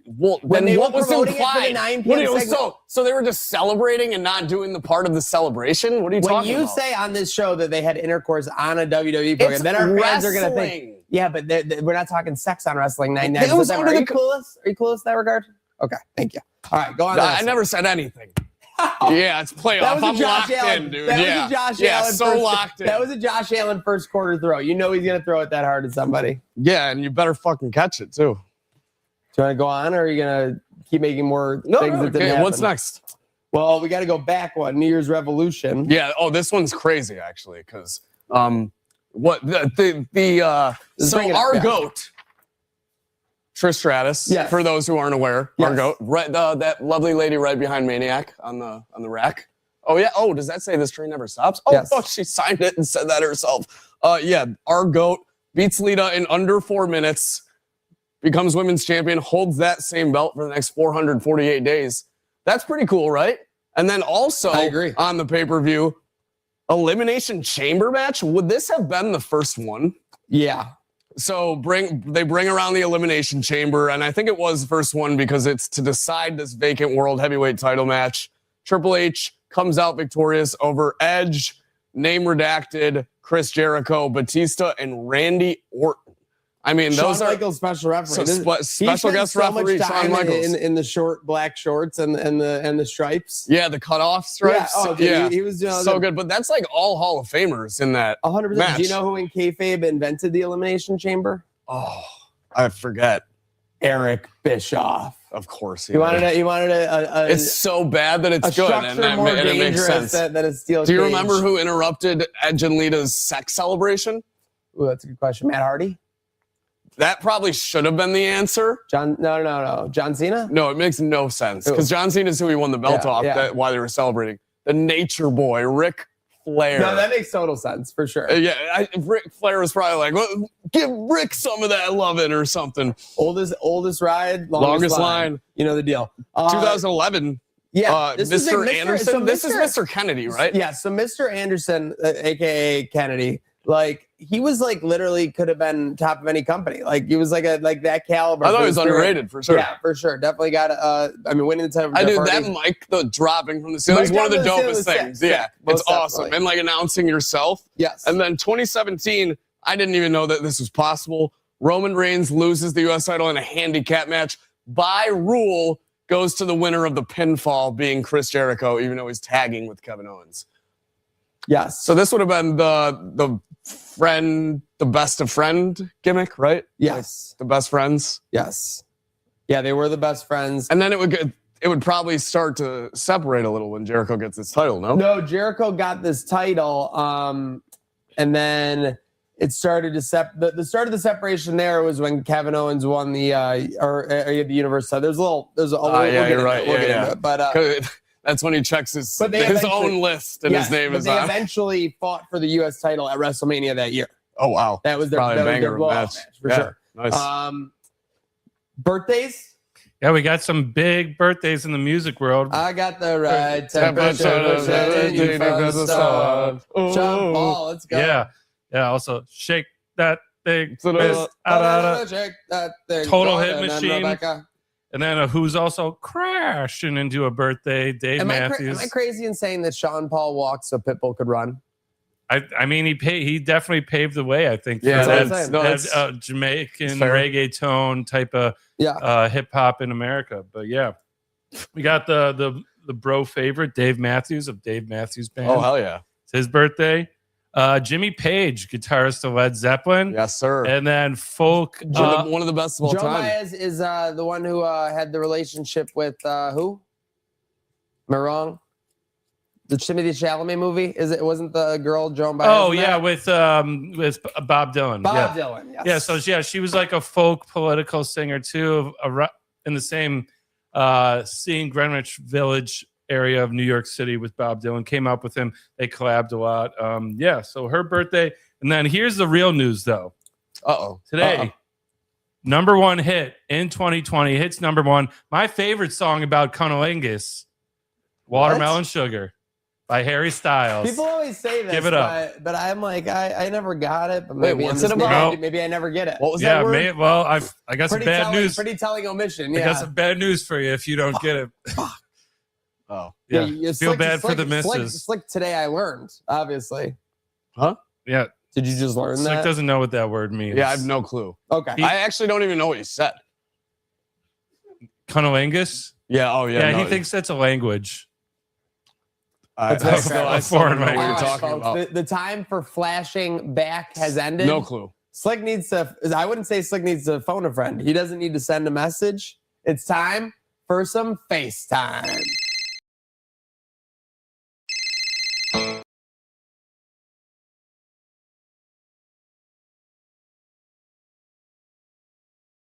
Well, When then they what were was promoting it for the implied? 9 What p.m. it was segment. so they were just celebrating and not doing the part of the celebration? What are you When talking you about? say on this show that they had intercourse on a WWE program, It's then our fans are going to wrestling. think, yeah, but we're not talking sex on Wrestling 99. It was Are under you the clueless? Are you clueless in that regard? Okay, thank you. All right, go on. to I wrestling. never said anything. Yeah, it's playoff. That was a I'm Josh locked Allen. in, dude. That yeah. was a Josh yeah, Allen. so locked in. That was a Josh Allen first quarter throw. You know he's going to throw it that hard at somebody. Yeah, and you better fucking catch it too. Do you want to go on, or are you going to keep making more things that didn't Okay, happen? what's next? Well, we got to go back one. New Year's Revolution. Yeah. Oh, this one's crazy actually, because what Let's so bring it up, our yeah. goat, Trish Stratus. Yes. For those who aren't aware, our Yes. goat, right? That lovely lady right behind Maniac on the rack. Oh yeah. Oh, does that say this train never stops? Oh, Yes. oh, she signed it and said that herself. Yeah, our goat beats Lita in under 4 minutes, becomes women's champion, holds that same belt for the next 448 days. That's pretty cool, right? And then also I agree. on the pay-per-view, Elimination Chamber match. Would this have been the first one? Yeah. So they bring around the Elimination Chamber, and I think it was the first one because it's to decide this vacant World Heavyweight title match. Triple H comes out victorious over Edge, name redacted, Chris Jericho, Batista, and Randy Orton. I mean, Shawn those are Michaels special referee. so He special spent guest so much referee Shawn time Michaels. in the short black shorts and the stripes. Yeah, the cutoff stripes. Yeah, oh, dude, he was so good. But that's like all Hall of Famers in that 100%. match. Do you know who in kayfabe invented the Elimination Chamber? Oh, I forget. Eric Bischoff. Of course, He wanted a It's so bad that it's a good, structure and more it makes dangerous sense. than a steel Do you cage. remember who interrupted Edge and Lita's sex celebration? Ooh, that's a good question. Matt Hardy? That probably should have been the answer. No. John Cena? No, it makes no sense because John Cena is who he won the belt Yeah, off. yeah. Why they were celebrating. The Nature Boy, Rick Flair. No, that makes total sense for sure. Yeah, Ric Flair was probably like, well, give Rick some of that lovin' or something. Oldest ride, Longest line. You know the deal. 2011. Yeah, Mr. Anderson. so this is Mr. Kennedy, right? Yeah, so Mr. Anderson, aka Kennedy, like he was like literally could have been top of any company. Like he was like that caliber. I thought he was underrated for sure. Yeah, for sure. Definitely got. I mean, winning the time. I do that mic, the dropping from the ceiling is one of the dopest things. Sick, yeah, it's awesome. Definitely. And like announcing yourself. Yes. And then 2017, I didn't even know that this was possible. Roman Reigns loses the U.S. title in a handicap match by rule. Goes to the winner of the pinfall, being Chris Jericho, even though he's tagging with Kevin Owens. Yes. So this would have been the best of friend gimmick, right? Yes. The best friends. Yes. Yeah, they were the best friends. And then it would probably start to separate a little when Jericho gets his title, no? No, Jericho got this title, and then it started to the start of the separation there was when Kevin Owens won the the Universal title. There's a little you're right. We'll get into it. But that's when he checks his own list and yes, his name but is they on. eventually fought for the U.S. title at WrestleMania that year. Oh wow, that was their blowout match for sure. Nice. Birthdays. Yeah, we got some big birthdays in the music world. I got the right temperature. Sean Paul, let's go. Yeah. Also, shake that thing. Shake that thing. Total Hit Machine. And then who's also crashing into a birthday, Dave Matthews. Am I crazy in saying that Sean Paul walked so Pitbull could run? I mean, he definitely paved the way, I think. Yeah, for that Jamaican reggaeton type of hip hop in America. But yeah, we got the bro favorite, Dave Matthews of Dave Matthews Band. Oh, hell yeah. It's his birthday. Jimmy Page, guitarist of Led Zeppelin. Yes, sir. And then folk. One of the best of all Joe time. Baez is the one who had the relationship with who? Am I wrong? The Timothy Chalamet movie? Wasn't the girl Joan Baez? Oh yeah, with Bob Dylan. Bob Dylan. Yes. Yeah. So she was like a folk political singer too, in the same scene, Greenwich Village area of New York City with Bob Dylan. Came up with him. They collabed a lot. So her birthday. And then here's the real news though. Today, number one hit in 2020. Hits number one. My favorite song about cunnilingus, Watermelon Sugar by Harry Styles. People always say this. Give it up. But I'm like, I never got it. But maybe what's it about? Maybe I never get it. What was that word? I got some bad news. Pretty telling omission. I got some bad news for you if you don't get it. Oh. Yeah. You Feel bad for the misses. Slick today I learned, obviously. Huh? Yeah. Did you just learn Slick that? doesn't know what that word means. Yeah, I have no clue. Okay. I actually don't even know what he said. Cunnilingus? Yeah, Yeah, he thinks that's a language. I still don't know what you're talking about. The time for flashing back has ended. No clue. Slick needs to, I wouldn't say Slick needs to phone a friend. He doesn't need to send a message. It's time for some FaceTime.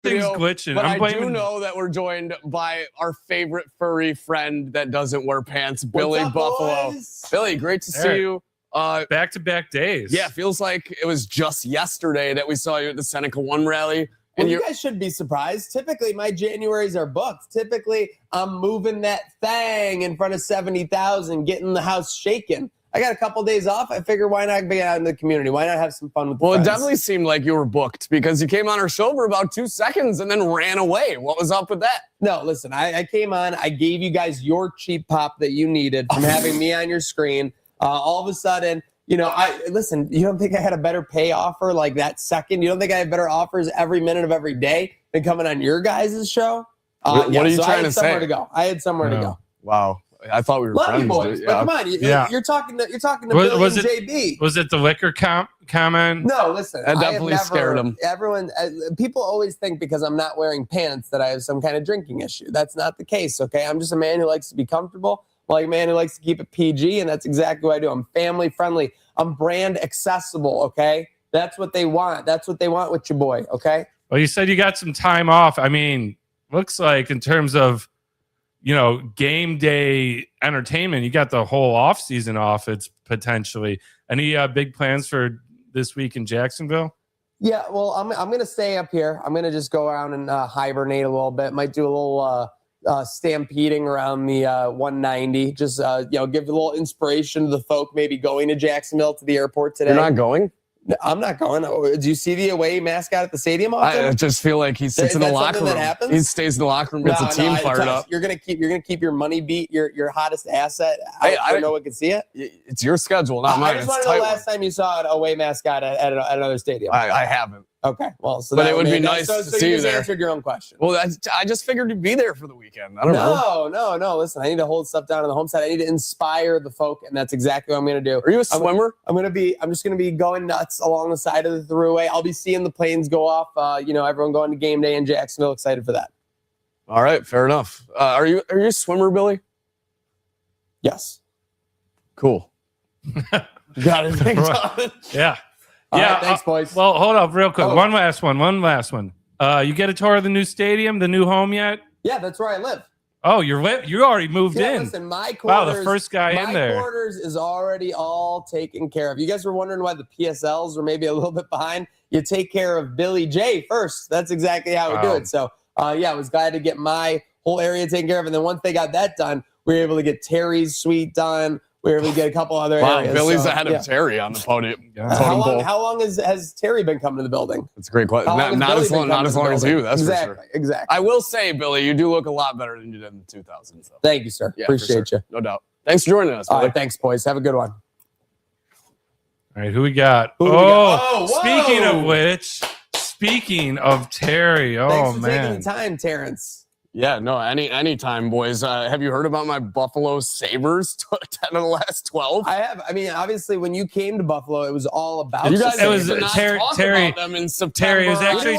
Things glitching. But I do know that we're joined by our favorite furry friend that doesn't wear pants, Billy Buffalo. Boys? Billy, great to see you. Back-to-back days. Yeah, feels like it was just yesterday that we saw you at the Seneca One rally. And you guys should be surprised. Typically, my Januaries are booked. Typically, I'm moving that thing in front of 70,000, getting the house shaking. I got a couple days off. I figure why not be out in the community? Why not have some fun with the friends? It definitely seemed like you were booked because you came on our show for about 2 seconds and then ran away. What was up with that? No, listen, I came on. I gave you guys your cheap pop that you needed from having me on your screen. All of a sudden, you don't think I had a better pay offer like that second? You don't think I had better offers every minute of every day than coming on your guys' show? What are you trying to say? I had somewhere to go. Wow. I thought we were friends. Boys, but come on, you're talking to Billy and JB. Was it the liquor comment? No, listen. That definitely scared him. People always think because I'm not wearing pants that I have some kind of drinking issue. That's not the case, okay? I'm just a man who likes to be comfortable. I'm like a man who likes to keep it PG, and that's exactly what I do. I'm family friendly. I'm brand accessible, okay? That's what they want. That's what they want with your boy, okay? Well, you said you got some time off. I mean, looks like in terms of game day entertainment. You got the whole off season off. It's potentially any big plans for this week in Jacksonville? Yeah, well, I'm gonna stay up here. I'm gonna just go around and hibernate a little bit. Might do a little stampeding around the 190. Just give a little inspiration to the folk maybe going to Jacksonville to the airport today. You're not going? I'm not going. Do you see the away mascot at the stadium often? I just feel like he sits in the locker room. He stays in the locker room, gets the team fired up. You're gonna keep your money beat, your hottest asset. I don't know what can see it. It's your schedule, not mine. I just want to know the last time you saw an away mascot at another stadium. I haven't. Okay, well, but it would be nice to see you there. You answered your own question. Well, I just figured you'd be there for the weekend. I don't know. No. Listen, I need to hold stuff down on the home side. I need to inspire the folk, and that's exactly what I'm going to do. Are you a swimmer? I'm just going to be going nuts along the side of the thruway. I'll be seeing the planes go off. Everyone going to game day in Jacksonville. Excited for that. All right, fair enough. Are you a swimmer, Billy? Yes. Cool. Got it. Yeah. Yeah, right, thanks, boys. Well, hold up real quick. One last one. You get a tour of the new stadium, the new home yet? Yeah, that's where I live. Oh, you already moved in. Listen, my quarters, the first guy in there. My quarters is already all taken care of. You guys were wondering why the PSLs were maybe a little bit behind. You take care of Billy J first. That's exactly how we do it. So, I was glad to get my whole area taken care of. And then once they got that done, we were able to get Terry's suite done. We were able to get a couple other areas. Billy's ahead of Terry on the podium. How long has Terry been coming to the building? That's a great question. Not as long as you. That's exactly, for sure. Exactly. I will say, Billy, you do look a lot better than you did in 2000. So. Thank you, sir. Yeah, appreciate you. No doubt. Thanks for joining us. All right, thanks, boys. Have a good one. All right, who we got? Speaking of Terry. Thanks for taking the time, Terrence. Yeah, no, anytime, boys. Have you heard about my Buffalo Sabres? 10 of the last 12. I have. I mean, obviously, when you came to Buffalo, it was all about you guys. It was Terry. About them in September. Terry, it was actually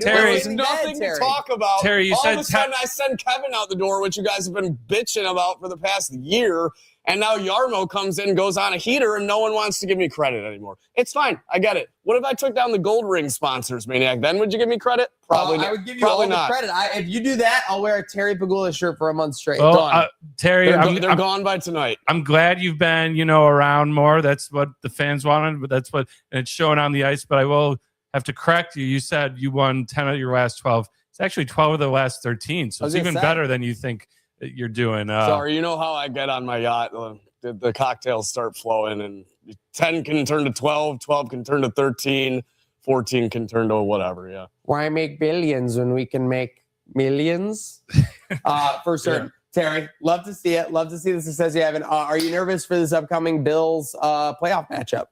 There was nothing to talk about. Terry, you all said of a sudden, I send Kevin out the door, which you guys have been bitching about for the past year. And now Yarmo comes in, goes on a heater, and no one wants to give me credit anymore. It's fine. I get it. What if I took down the gold ring sponsors, Maniac? Then would you give me credit? Probably not. I would give you all the credit. If you do that, I'll wear a Terry Pagula shirt for a month straight. Well, Terry, they're gone by tonight. I'm glad you've been, around more. That's what the fans wanted, but and it's showing on the ice. But I will have to correct you. You said you won 10 of your last 12. It's actually 12 of the last 13. So it's even better than you think that you're doing. Sorry, you know how I get on my yacht. The cocktails start flowing, and 10 can turn to 12, 12 can turn to 13, 14 can turn to whatever, yeah. Why make billions when we can make millions? For certain. Yeah. Terry, love to see it. Love to see the success you have. And are you nervous for this upcoming Bills playoff matchup?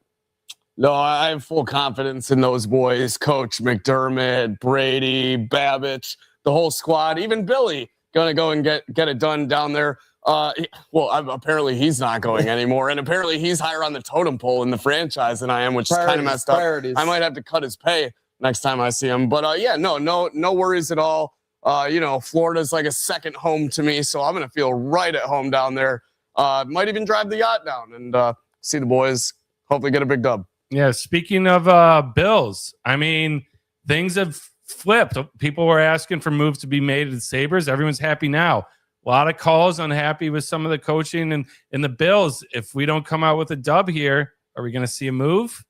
No, I have full confidence in those boys. Coach McDermott, Brady, Babbage, the whole squad, even Billy, going to go and get it done down there. Apparently he's not going anymore, and apparently he's higher on the totem pole in the franchise than I am, which is kind of messed up. I might have to cut his pay next time I see him. But no worries at all. Florida's like a second home to me, so I'm gonna feel right at home down there. Might even drive the yacht down and see the boys. Hopefully get a big dub. Yeah. Speaking of Bills, I mean, things have flipped. People were asking for moves to be made at the Sabres. Everyone's happy now. A lot of calls unhappy with some of the coaching and the Bills. If we don't come out with a dub here, are we going to see a move?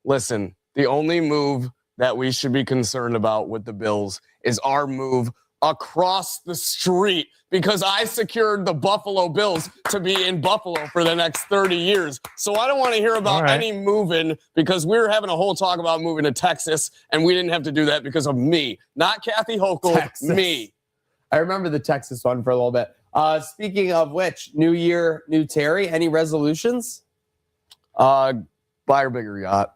Listen, the only move that we should be concerned about with the Bills is our move across the street, because I secured the Buffalo Bills to be in Buffalo for the next 30 years. So I don't want to hear about any moving, because we were having a whole talk about moving to Texas, and we didn't have to do that because of me. Not Kathy Hochul, Texas. Me. I remember the Texas one for a little bit. Speaking of which, new year, new Terry, any resolutions? Buy a bigger yacht.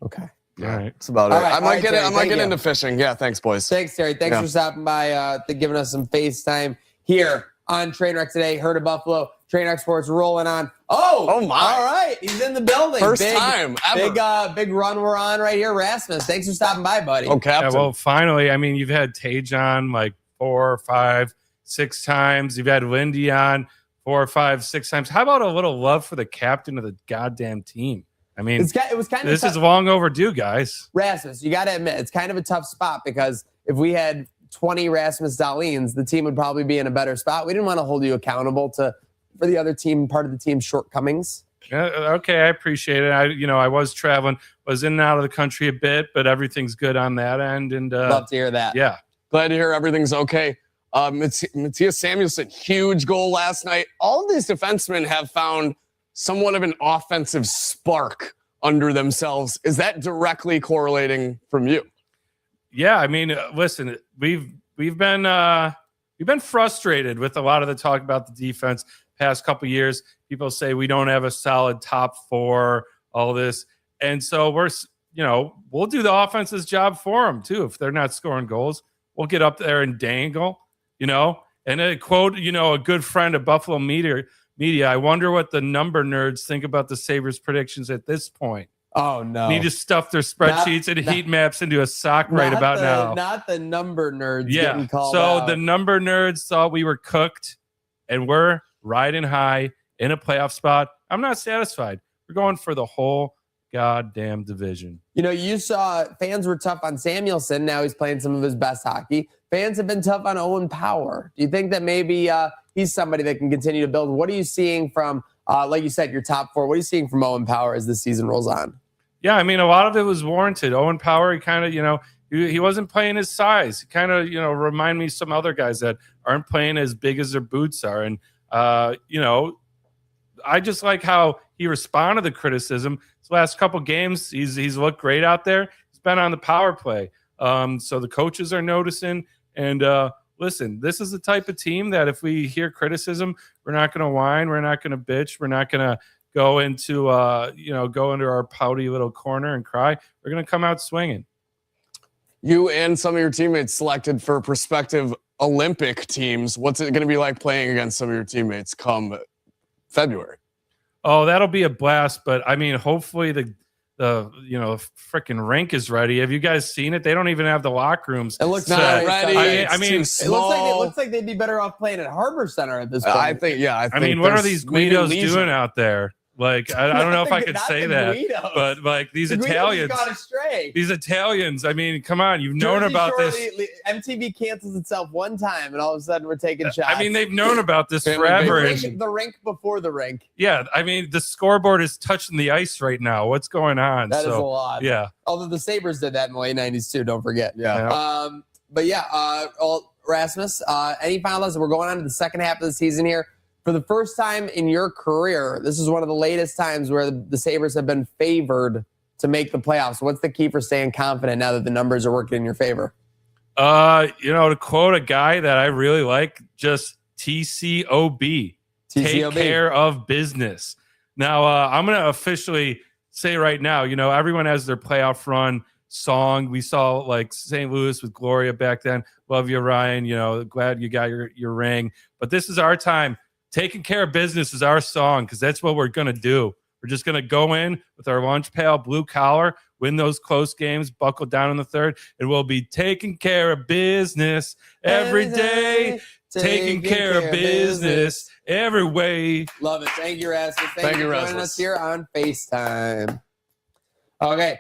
Okay. Yeah, all right. That's about it. I might get into fishing. Yeah, thanks, boys. Thanks, Terry. Thanks for stopping by, giving us some FaceTime here on Trainwreck today. Heard of Buffalo. Trainwreck Sports rolling on. Oh my! All right, he's in the building. First time ever. Big run we're on right here, Rasmus. Thanks for stopping by, buddy. Oh, Captain. Yeah, well, finally, I mean, you've had Tage on like 4, 5, 6 times. You've had Lindy on 4, 5, 6 times. How about a little love for the captain of the goddamn team? I mean, it was kind of this is long overdue, guys. Rasmus, you got to admit, it's kind of a tough spot, because if we had 20 Rasmus Dahleens, the team would probably be in a better spot. We didn't want to hold you accountable for the other team, part of the team's shortcomings. Okay, I appreciate it. I was traveling, was in and out of the country a bit, but everything's good on that end. And love to hear that. Yeah. Glad to hear everything's okay. Matthias Samuelsson, huge goal last night. All of these defensemen have found somewhat of an offensive spark under themselves. Is that directly correlating from you? Yeah, I mean, listen, we've been frustrated with a lot of the talk about the defense past couple years. People say we don't have a solid top four, all this, and so we'll do the offense's job for them too. If they're not scoring goals, we'll get up there and dangle, And a quote, a good friend of Buffalo Media. I wonder what the number nerds think about the Sabres predictions at this point. Oh, no. Need to stuff their spreadsheets and heat maps into a sock right about now. Not the number nerds getting called so out. The number nerds thought we were cooked, and we're riding high in a playoff spot. I'm not satisfied. We're going for the whole goddamn division. You saw fans were tough on Samuelsson. Now he's playing some of his best hockey. Fans have been tough on Owen Power. Do you think that maybe he's somebody that can continue to build? What are you seeing from, like you said, your top four? What are you seeing from Owen Power as the season rolls on? Yeah, I mean, a lot of it was warranted. Owen Power, he kind of, he wasn't playing his size. He kind of, remind me of some other guys that aren't playing as big as their boots are. And, I just like how he responded to criticism. His last couple games, he's looked great out there. He's been on the power play. So the coaches are noticing. And listen, this is the type of team that if we hear criticism, we're not going to whine. We're not going to bitch. We're not going to go into our pouty little corner and cry. We're going to come out swinging. You and some of your teammates selected for prospective Olympic teams. What's it going to be like playing against some of your teammates come February? Oh, that'll be a blast. But I mean, hopefully the freaking rink is ready. Have you guys seen it? They don't even have the locker rooms. It looks not ready. I mean, it looks like they'd be better off playing at Harbor Center at this point. I think what are these Guidos doing out there? Like, I don't know if I could say that, Guidos. but like these Italians, got astray. These Italians. I mean, come on, you've known about this. MTV cancels itself one time, and all of a sudden we're taking shots. I mean, they've known about this forever. The rink before the rink. Yeah, I mean, the scoreboard is touching the ice right now. What's going on? That is a lot. Yeah. Although the Sabres did that in the late 90s too. Don't forget. Yeah. But yeah, Rasmus, any final thoughts? We're going on to the second half of the season here. For the first time in your career, this is one of the latest times where the Sabres have been favored to make the playoffs. What's the key for staying confident now that the numbers are working in your favor? To quote a guy that I really like, just TCOB. Take care of business. Now, I'm going to officially say right now, everyone has their playoff run song. We saw like St. Louis with Gloria back then. Love you, Ryan. Glad you got your ring. But this is our time. Taking care of business is our song because that's what we're going to do. We're just going to go in with our lunch pail, blue collar, win those close games, buckle down in the third, and we'll be taking care of business every day. Taking care of business every way. Love it. Thank you, Rasmus. Thank you for joining us here on FaceTime. Okay.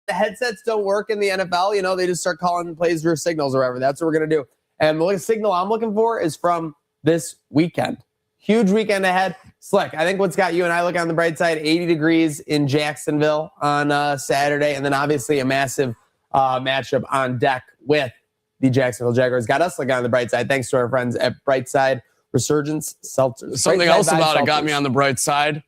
The headsets don't work in the NFL. They just start calling plays through signals or whatever. That's what we're going to do. And the signal I'm looking for is from this weekend. Huge weekend ahead. Slick, I think what's got you and I looking on the bright side, 80 degrees in Jacksonville on Saturday. And then obviously a massive matchup on deck with the Jacksonville Jaguars. Got us looking on the bright side. Thanks to our friends at Brightside Resurgence Seltzers. Something else about it got me on the bright side.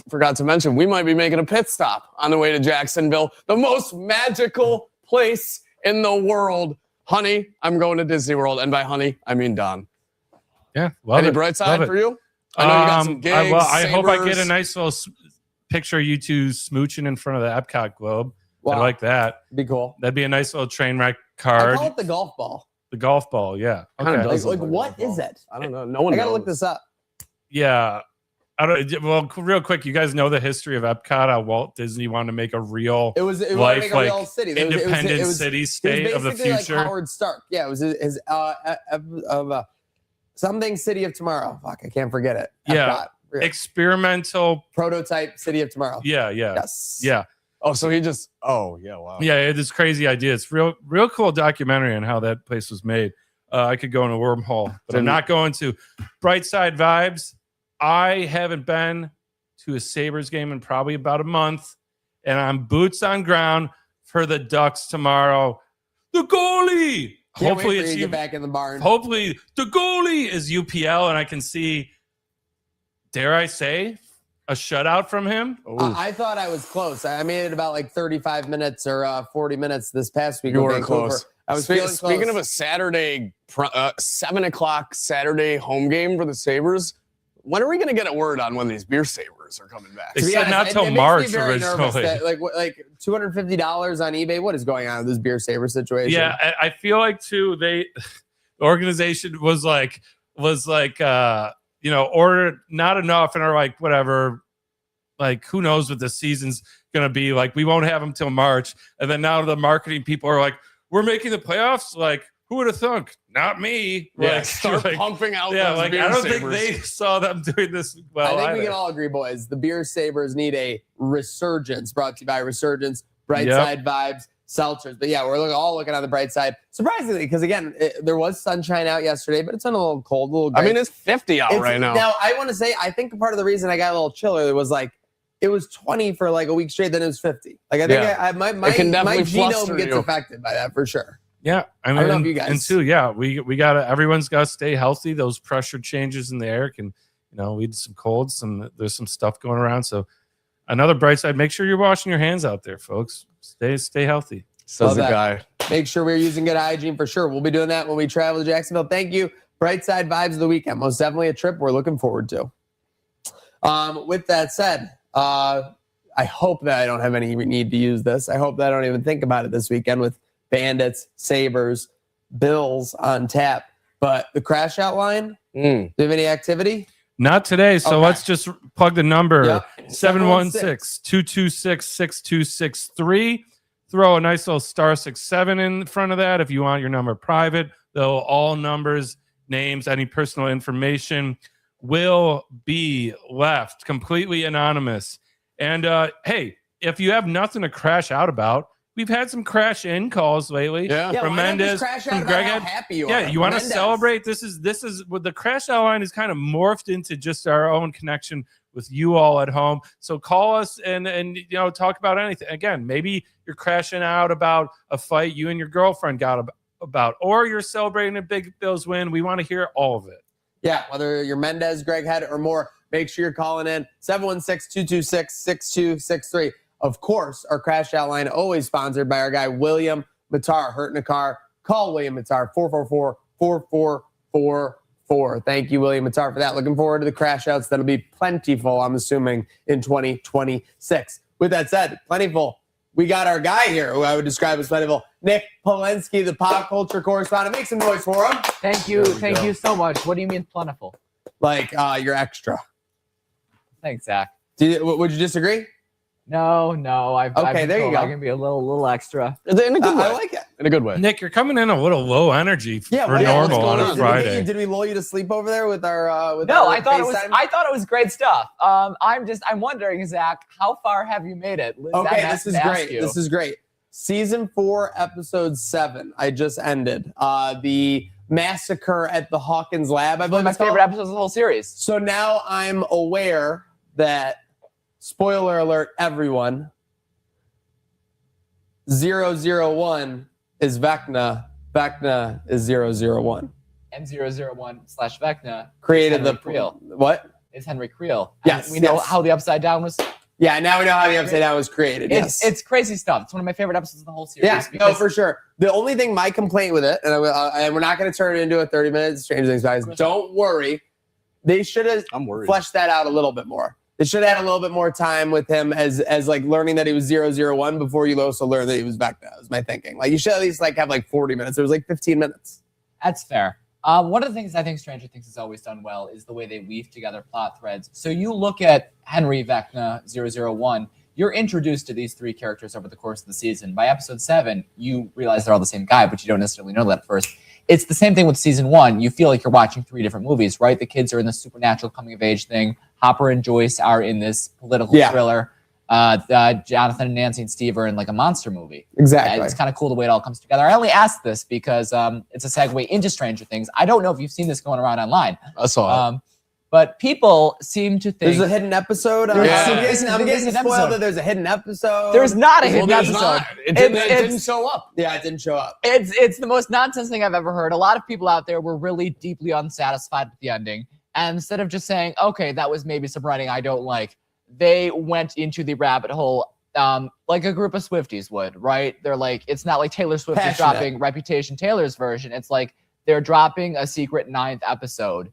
Forgot to mention, we might be making a pit stop on the way to Jacksonville, the most magical place in the world. Honey, I'm going to Disney World. And by honey, I mean Don. Yeah. Any bright side for you? I know you got some gigs. I hope I get a nice little picture of you two smooching in front of the Epcot Globe. Wow. I like that. Be cool. That'd be a nice little Trainwreck card. I call it the golf ball. The golf ball, yeah. Okay. Like what is it? I don't know. No one knows. I got to look this up. Yeah. Well, real quick, you guys know the history of Epcot. How Walt Disney wanted to make a real it was like a real city, independent city state of the future. Like Howard Stark, yeah, it was his something City of Tomorrow. Fuck, I can't forget it. Yeah, experimental prototype City of Tomorrow. Yeah. Yes. Yeah. Oh, so he just. Oh, yeah. Wow. Yeah, it is crazy idea. It's real cool documentary on how that place was made. I could go in a wormhole, but I'm not going to. Bright side vibes. I haven't been to a Sabres game in probably about a month, and I'm boots on ground for the Ducks tomorrow. The goalie. Hopefully it's you back in the barn. Hopefully the goalie is UPL, and I can see, dare I say, a shutout from him. I thought I was close. I made it about like 35 minutes or 40 minutes this past week. You were close. I was Speaking of a Saturday, 7 o'clock Saturday home game for the Sabres, when are we going to get a word on when these beer savers are coming back? They said not till March originally. That, like $250 on eBay. What is going on with this beer saver situation? Yeah, I feel like too. The organization was like, ordered not enough, and are like, whatever. Like, who knows what the season's gonna be like? We won't have them till March, and then now the marketing people are like, we're making the playoffs. Like, who would have thunk? Not me. Yeah, like, start pumping out. Yeah, those like beer I don't sabers. think they saw them doing this well. I think we can all agree, boys. The beer sabers need a resurgence. Brought to you by Resurgence, Bright Side Vibes, Seltzers. But yeah, we're all looking on the bright side. Surprisingly, because again, there was sunshine out yesterday, but it's been a little cold, a little gray. I mean, it's 50 out right now. Now, I want to say, I think part of the reason I got a little chiller was like, it was 20 for like a week straight, then it was 50. Like, I think my genome gets affected by that for sure. Yeah, I don't know if you guys. And too, we gotta. Everyone's got to stay healthy. Those pressure changes in the air can, lead to some colds. There's some stuff going around. So, another bright side: make sure you're washing your hands out there, folks. Stay healthy. Says the guy. Make sure we're using good hygiene for sure. We'll be doing that when we travel to Jacksonville. Thank you. Bright side vibes of the weekend. Most definitely a trip we're looking forward to. With that said, I hope that I don't have any need to use this. I hope that I don't even think about it this weekend with Bandits, Sabres, Bills on tap. But the crash out line, do you have any activity? Not today. So let's just plug the number 716-226-6263. Throw a nice little *67 in front of that if you want your number private. Though all numbers, names, any personal information will be left completely anonymous. And hey, if you have nothing to crash out about, we've had some crash in calls lately. From Mendez, from Greg. How happy you you want to celebrate? This is what the crash out line is kind of morphed into just our own connection with you all at home. So call us and talk about anything. Again, maybe you're crashing out about a fight you and your girlfriend got about, or you're celebrating a big Bills win. We want to hear all of it. Yeah, whether you're Mendez, Greg Head, or more, make sure you're calling in 716-226-6263. Of course, our crash out line always sponsored by our guy, William Matar. Hurt in a car, call William Matar, 444-4444. Thank you, William Matar, for that. Looking forward to the crash outs. That'll be plentiful, I'm assuming, in 2026. With that said, plentiful. We got our guy here, who I would describe as plentiful, Nick Polensky, the pop culture correspondent. Make some noise for him. Thank you. Thank you so much. What do you mean plentiful? Like you're extra. Thanks, Zach. Would you disagree? No. There you go. I can be a little extra. In a good way. I like it. In a good way. Nick, you're coming in a little low energy for normal on a Friday. Did we lull you to sleep over there with our? I thought it was great stuff. I'm wondering, Zach, how far have you made it? Okay, this is great. This is great. Season 4, episode 7. I just ended the massacre at the Hawkins lab. I believe my favorite episodes of the whole series. So now I'm aware that. Spoiler alert, everyone. 001 is Vecna. Vecna is 001. And 001/Vecna created the Creel. What? Is Henry Creel. Yes. And we know how the Upside Down was. Yeah, now we know how the Upside Down was created. It's crazy stuff. It's one of my favorite episodes of the whole series. Yeah, no, for sure. The only thing, my complaint with it, and we're not going to turn it into a 30-minute Stranger Things, guys. Don't worry. They should have fleshed that out a little bit more. They should have had a little bit more time with him as like learning that he was 001 before you also learn that he was Vecna, is my thinking. Like, you should at least like have like 40 minutes. It was like 15 minutes. That's fair. One of the things I think Stranger Things has always done well is the way they weave together plot threads. So you look at Henry Vecna 001, you're introduced to these 3 characters over the course of the season. By episode 7, you realize they're all the same guy, but you don't necessarily know that at first. It's the same thing with season 1. You feel like you're watching 3 different movies, right? The kids are in the supernatural coming of age thing. Hopper and Joyce are in this political thriller. Jonathan and Nancy and Steve are in like a monster movie. Exactly. It's kind of cool the way it all comes together. I only asked this because it's a segue into Stranger Things. I don't know if you've seen this going around online. I saw it. But people seem to think There's a hidden episode. I'm getting spoiled that there's a hidden episode. There's not a hidden episode. It didn't show up. Yeah, it didn't show up. It's the most nonsense thing I've ever heard. A lot of people out there were really deeply unsatisfied with the ending. And instead of just saying, okay, that was maybe some writing I don't like, they went into the rabbit hole like a group of Swifties would, right? They're like, it's not like Taylor Swift is dropping Reputation Taylor's version. It's like they're dropping a secret 9th episode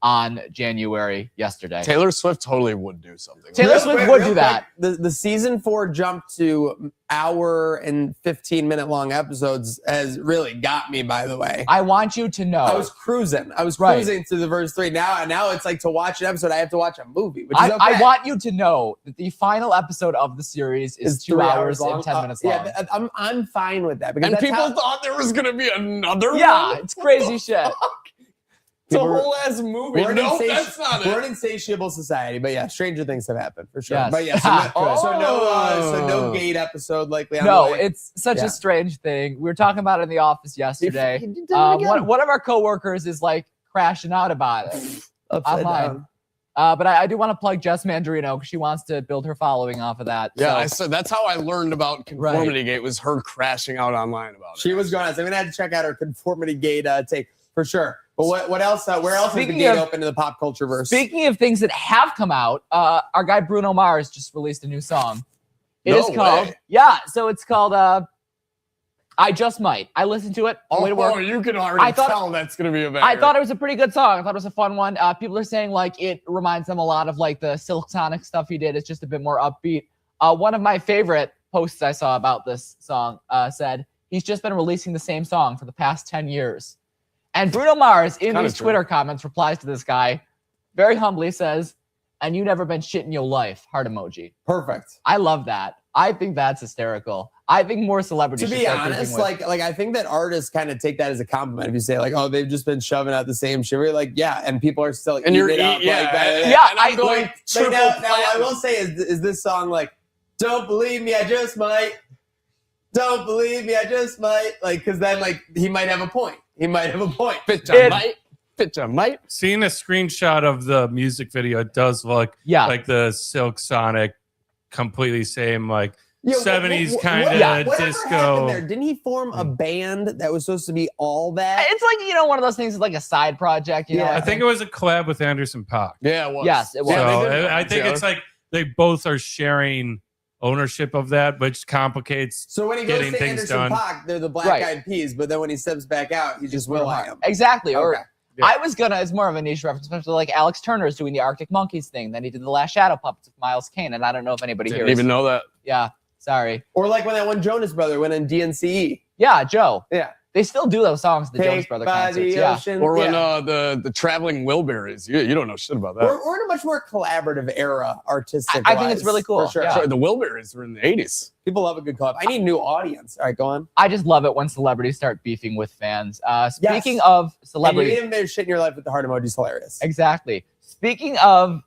on January yesterday. Taylor Swift totally would do something. Taylor Swift would do that. The season 4 jump to hour and 15-minute long episodes has really got me, by the way. I want you to know. I was cruising to the verse 3. Now it's like to watch an episode, I have to watch a movie, which is okay. I want you to know that the final episode of the series is 2 hours and 10 minutes long. Yeah, I'm fine with that. Because and people thought there was going to be another one? Yeah, it's crazy shit. It's a whole ass movie. No, that's not it. We're an insatiable society, but yeah, stranger things have happened for sure. Yes. But yeah, so no Gate episode likely. No, it's such a strange thing. We were talking about it in the office yesterday. One of our coworkers is like crashing out about it online. But I do want to plug Jess Mandarino because she wants to build her following off of that. Yeah, so that's how I learned about Conformity Gate was her crashing out online about it. She was going on. So I'm gonna have to check out her Conformity Gate take for sure. But what else? Where else is the gate open to the pop culture verse? Speaking of things that have come out, our guy Bruno Mars just released a new song. It's called I Just Might. I listened to it. You can already tell that's going to be a banger. I thought it was a pretty good song. I thought it was a fun one. People are saying like it reminds them a lot of like the Silk Sonic stuff he did. It's just a bit more upbeat. One of my favorite posts I saw about this song said, he's just been releasing the same song for the past 10 years. And Bruno Mars, in these Twitter comments, replies to this guy, very humbly says, and you never been shit in your life, heart emoji. Perfect. I love that. I think that's hysterical. I think more celebrities should be honest, like I think that artists kind of take that as a compliment. If you say like, oh, they've just been shoving out the same shit. We're like, yeah, and people are still like, and you're like that. Yeah, and I'm going triple now I will say, is this song like, don't believe me, I just might. Don't believe me, I just might. Like, because then like he might have a point. He might have a point. Picture might. Seeing a screenshot of the music video, it does look like the Silk Sonic, completely same, like 70s kind of disco. Didn't he form a band that was supposed to be all that? It's like, one of those things is like a side project. You know, I think it was a collab with Anderson .Paak. Yeah, it was. Yes, it was. So I think it's like they both are sharing ownership of that, which complicates so when he goes to Anderson .Paak, they're the Black Eyed Peas, but then when he steps back out, he's just Will.i.am. Exactly. Okay. I was gonna, it's more of a niche reference, especially like Alex Turner is doing the Arctic Monkeys thing. Then he did the Last Shadow Puppets with Miles Kane, and I don't know if anybody here didn't even know that. Yeah, sorry. Or like when that one Jonas Brother went in DNCE. Yeah, Joe. Yeah. They still do those songs, the Jonas Brother concerts. Or when the Traveling Wilburys. You don't know shit about that. We're in a much more collaborative era, artistic. I think it's really cool. For sure. Yeah. Sorry, the Wilburys were in the 80s. People love a good collab. I need a new audience. All right, go on. I just love it when celebrities start beefing with fans. Speaking of celebrities, and you even shit in your life with the heart emoji is hilarious. Exactly. Speaking of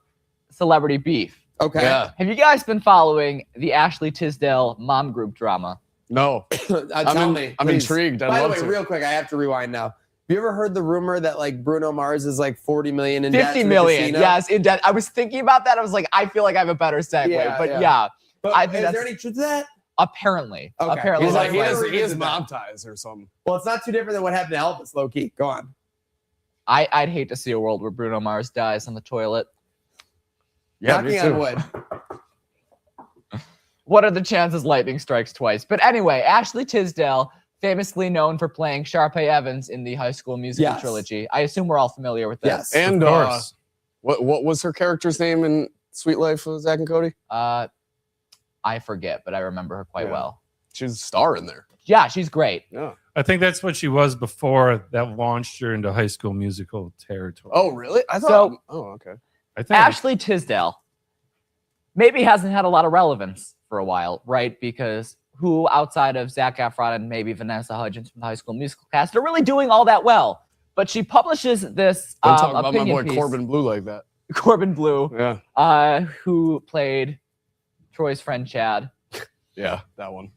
celebrity beef. Okay. Yeah. Have you guys been following the Ashley Tisdale mom group drama? No. Tell me. I'm intrigued. By the way, real quick, I have to rewind now. Have you ever heard the rumor that like Bruno Mars is like 40 million in debt? 50 million, yes, in debt. I was thinking about that. I was like, I feel like I have a better segue. But I think is there any truth to that? Apparently. Okay. Apparently. He's like, he has mom ties or something. Well, it's not too different than what happened to Elvis, low key. Go on. I'd hate to see a world where Bruno Mars dies on the toilet. Yeah, knocking on wood. What are the chances lightning strikes twice? But anyway, Ashley Tisdale, famously known for playing Sharpay Evans in the High School Musical trilogy. I assume we're all familiar with this. Yes, and what was her character's name in Sweet Life of Zack and Cody? I forget, but I remember her quite well. She's a star in there. Yeah, she's great. Yeah. I think that's what she was before that launched her into High School Musical territory. Oh, really? I thought. Okay. I think Ashley Tisdale maybe hasn't had a lot of relevance for a while, right? Because who outside of Zac Efron and maybe Vanessa Hudgens from the High School Musical cast are really doing all that well? But she publishes this Don't talk about my boy piece. Corbin Blue like that. Corbin Blue, Yeah. who played Troy's friend Chad. Yeah, that one.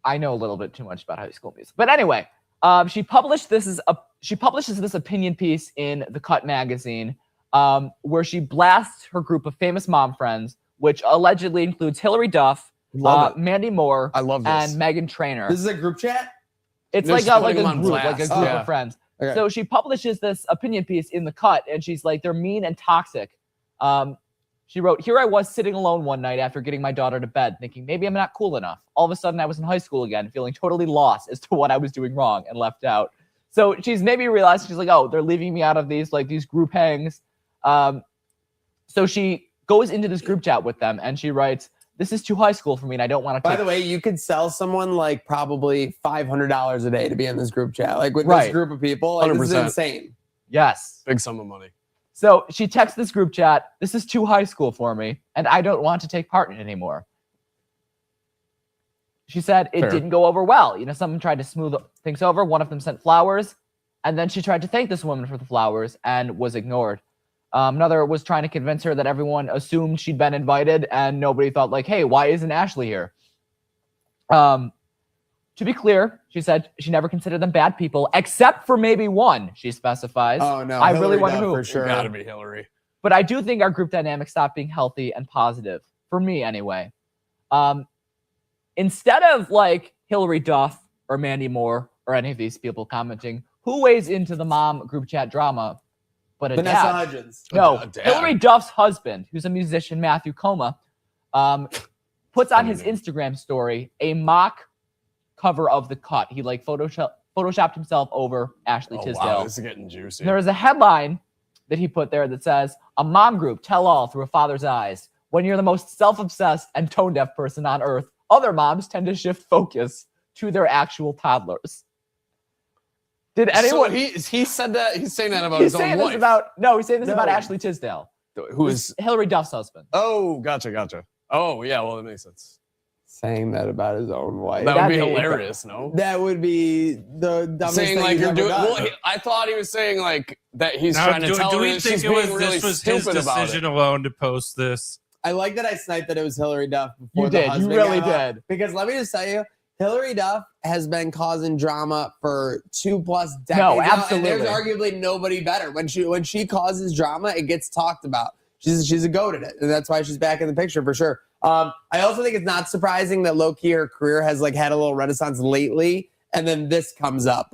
I know a little bit too much about High School Musical, but anyway, she publishes this opinion piece in The Cut magazine, where she blasts her group of famous mom friends, which allegedly includes Hillary Duff, Mandy Moore, I love this. and Meghan Trainor. This is a group chat? It's They're like just a putting group, them on blast. of friends. Okay. So she publishes this opinion piece in The Cut, and she's like, they're mean and toxic. She wrote, "Here I was sitting alone one night after getting my daughter to bed, thinking maybe I'm not cool enough. All of a sudden, I was in high school again, feeling totally lost as to what I was doing wrong and left out." So she's maybe realized, she's like, oh, they're leaving me out of these group hangs. So she goes into this group chat with them, and she writes, "This is too high school for me, and I don't want to." By the way, you could sell someone like probably $500 a day to be in this group chat. Like with this group of people, like, this is 100%. insane. Yes. Big sum of money. So she texts this group chat, "This is too high school for me, and I don't want to take part in it anymore." She said it didn't go over well. Someone tried to smooth things over. One of them sent flowers, and then she tried to thank this woman for the flowers and was ignored. Another was trying to convince her that everyone assumed she'd been invited, and nobody thought like, hey, why isn't Ashley here? To be clear, she said she never considered them bad people, except for maybe one, she specifies. Oh, no. I Hillary really wonder Duff, who. for sure. Gotta be Hillary. But I do think our group dynamic stopped being healthy and positive. For me, anyway. Instead of like Hillary Duff or Mandy Moore or any of these people commenting, who weighs into the mom group chat drama but a Vanessa dad? Hudgens. No, A dad. Hillary Duff's husband, who's a musician, Matthew Coma, puts on his Instagram story a mock cover of The Cut. He like photoshopped himself over Ashley Tisdale. Wow, this is getting juicy. There is a headline that he put there that says, "A mom group tell all through a father's eyes. When you're the most self-obsessed and tone-deaf person on earth, other moms tend to shift focus to their actual toddlers." Did anyone? So he said that he's saying that about he's his own saying wife. this about he's saying this No. about Ashley Tisdale, Who is? Hillary Duff's husband. Oh, gotcha. Oh, yeah. Well, that makes sense. Saying that about his own wife. That would be That'd be- hilarious. No. That would be the dumbest Saying thing like he's you're ever doing. done. Well, I thought he was saying like that he's Now, trying to tell do her we that think she's it was being really this was his stupid about decision it. alone to post this? I like that I sniped that it was Hillary Duff before You the did. You husband really got up. did. Because let me just tell you, Hillary Duff has been causing drama for 2+ decades. No, now, absolutely. And there's arguably nobody better. When she causes drama, it gets talked about. She's a goat at it, and that's why she's back in the picture for sure. I also think it's not surprising that low-key her career has like had a little renaissance lately, and then this comes up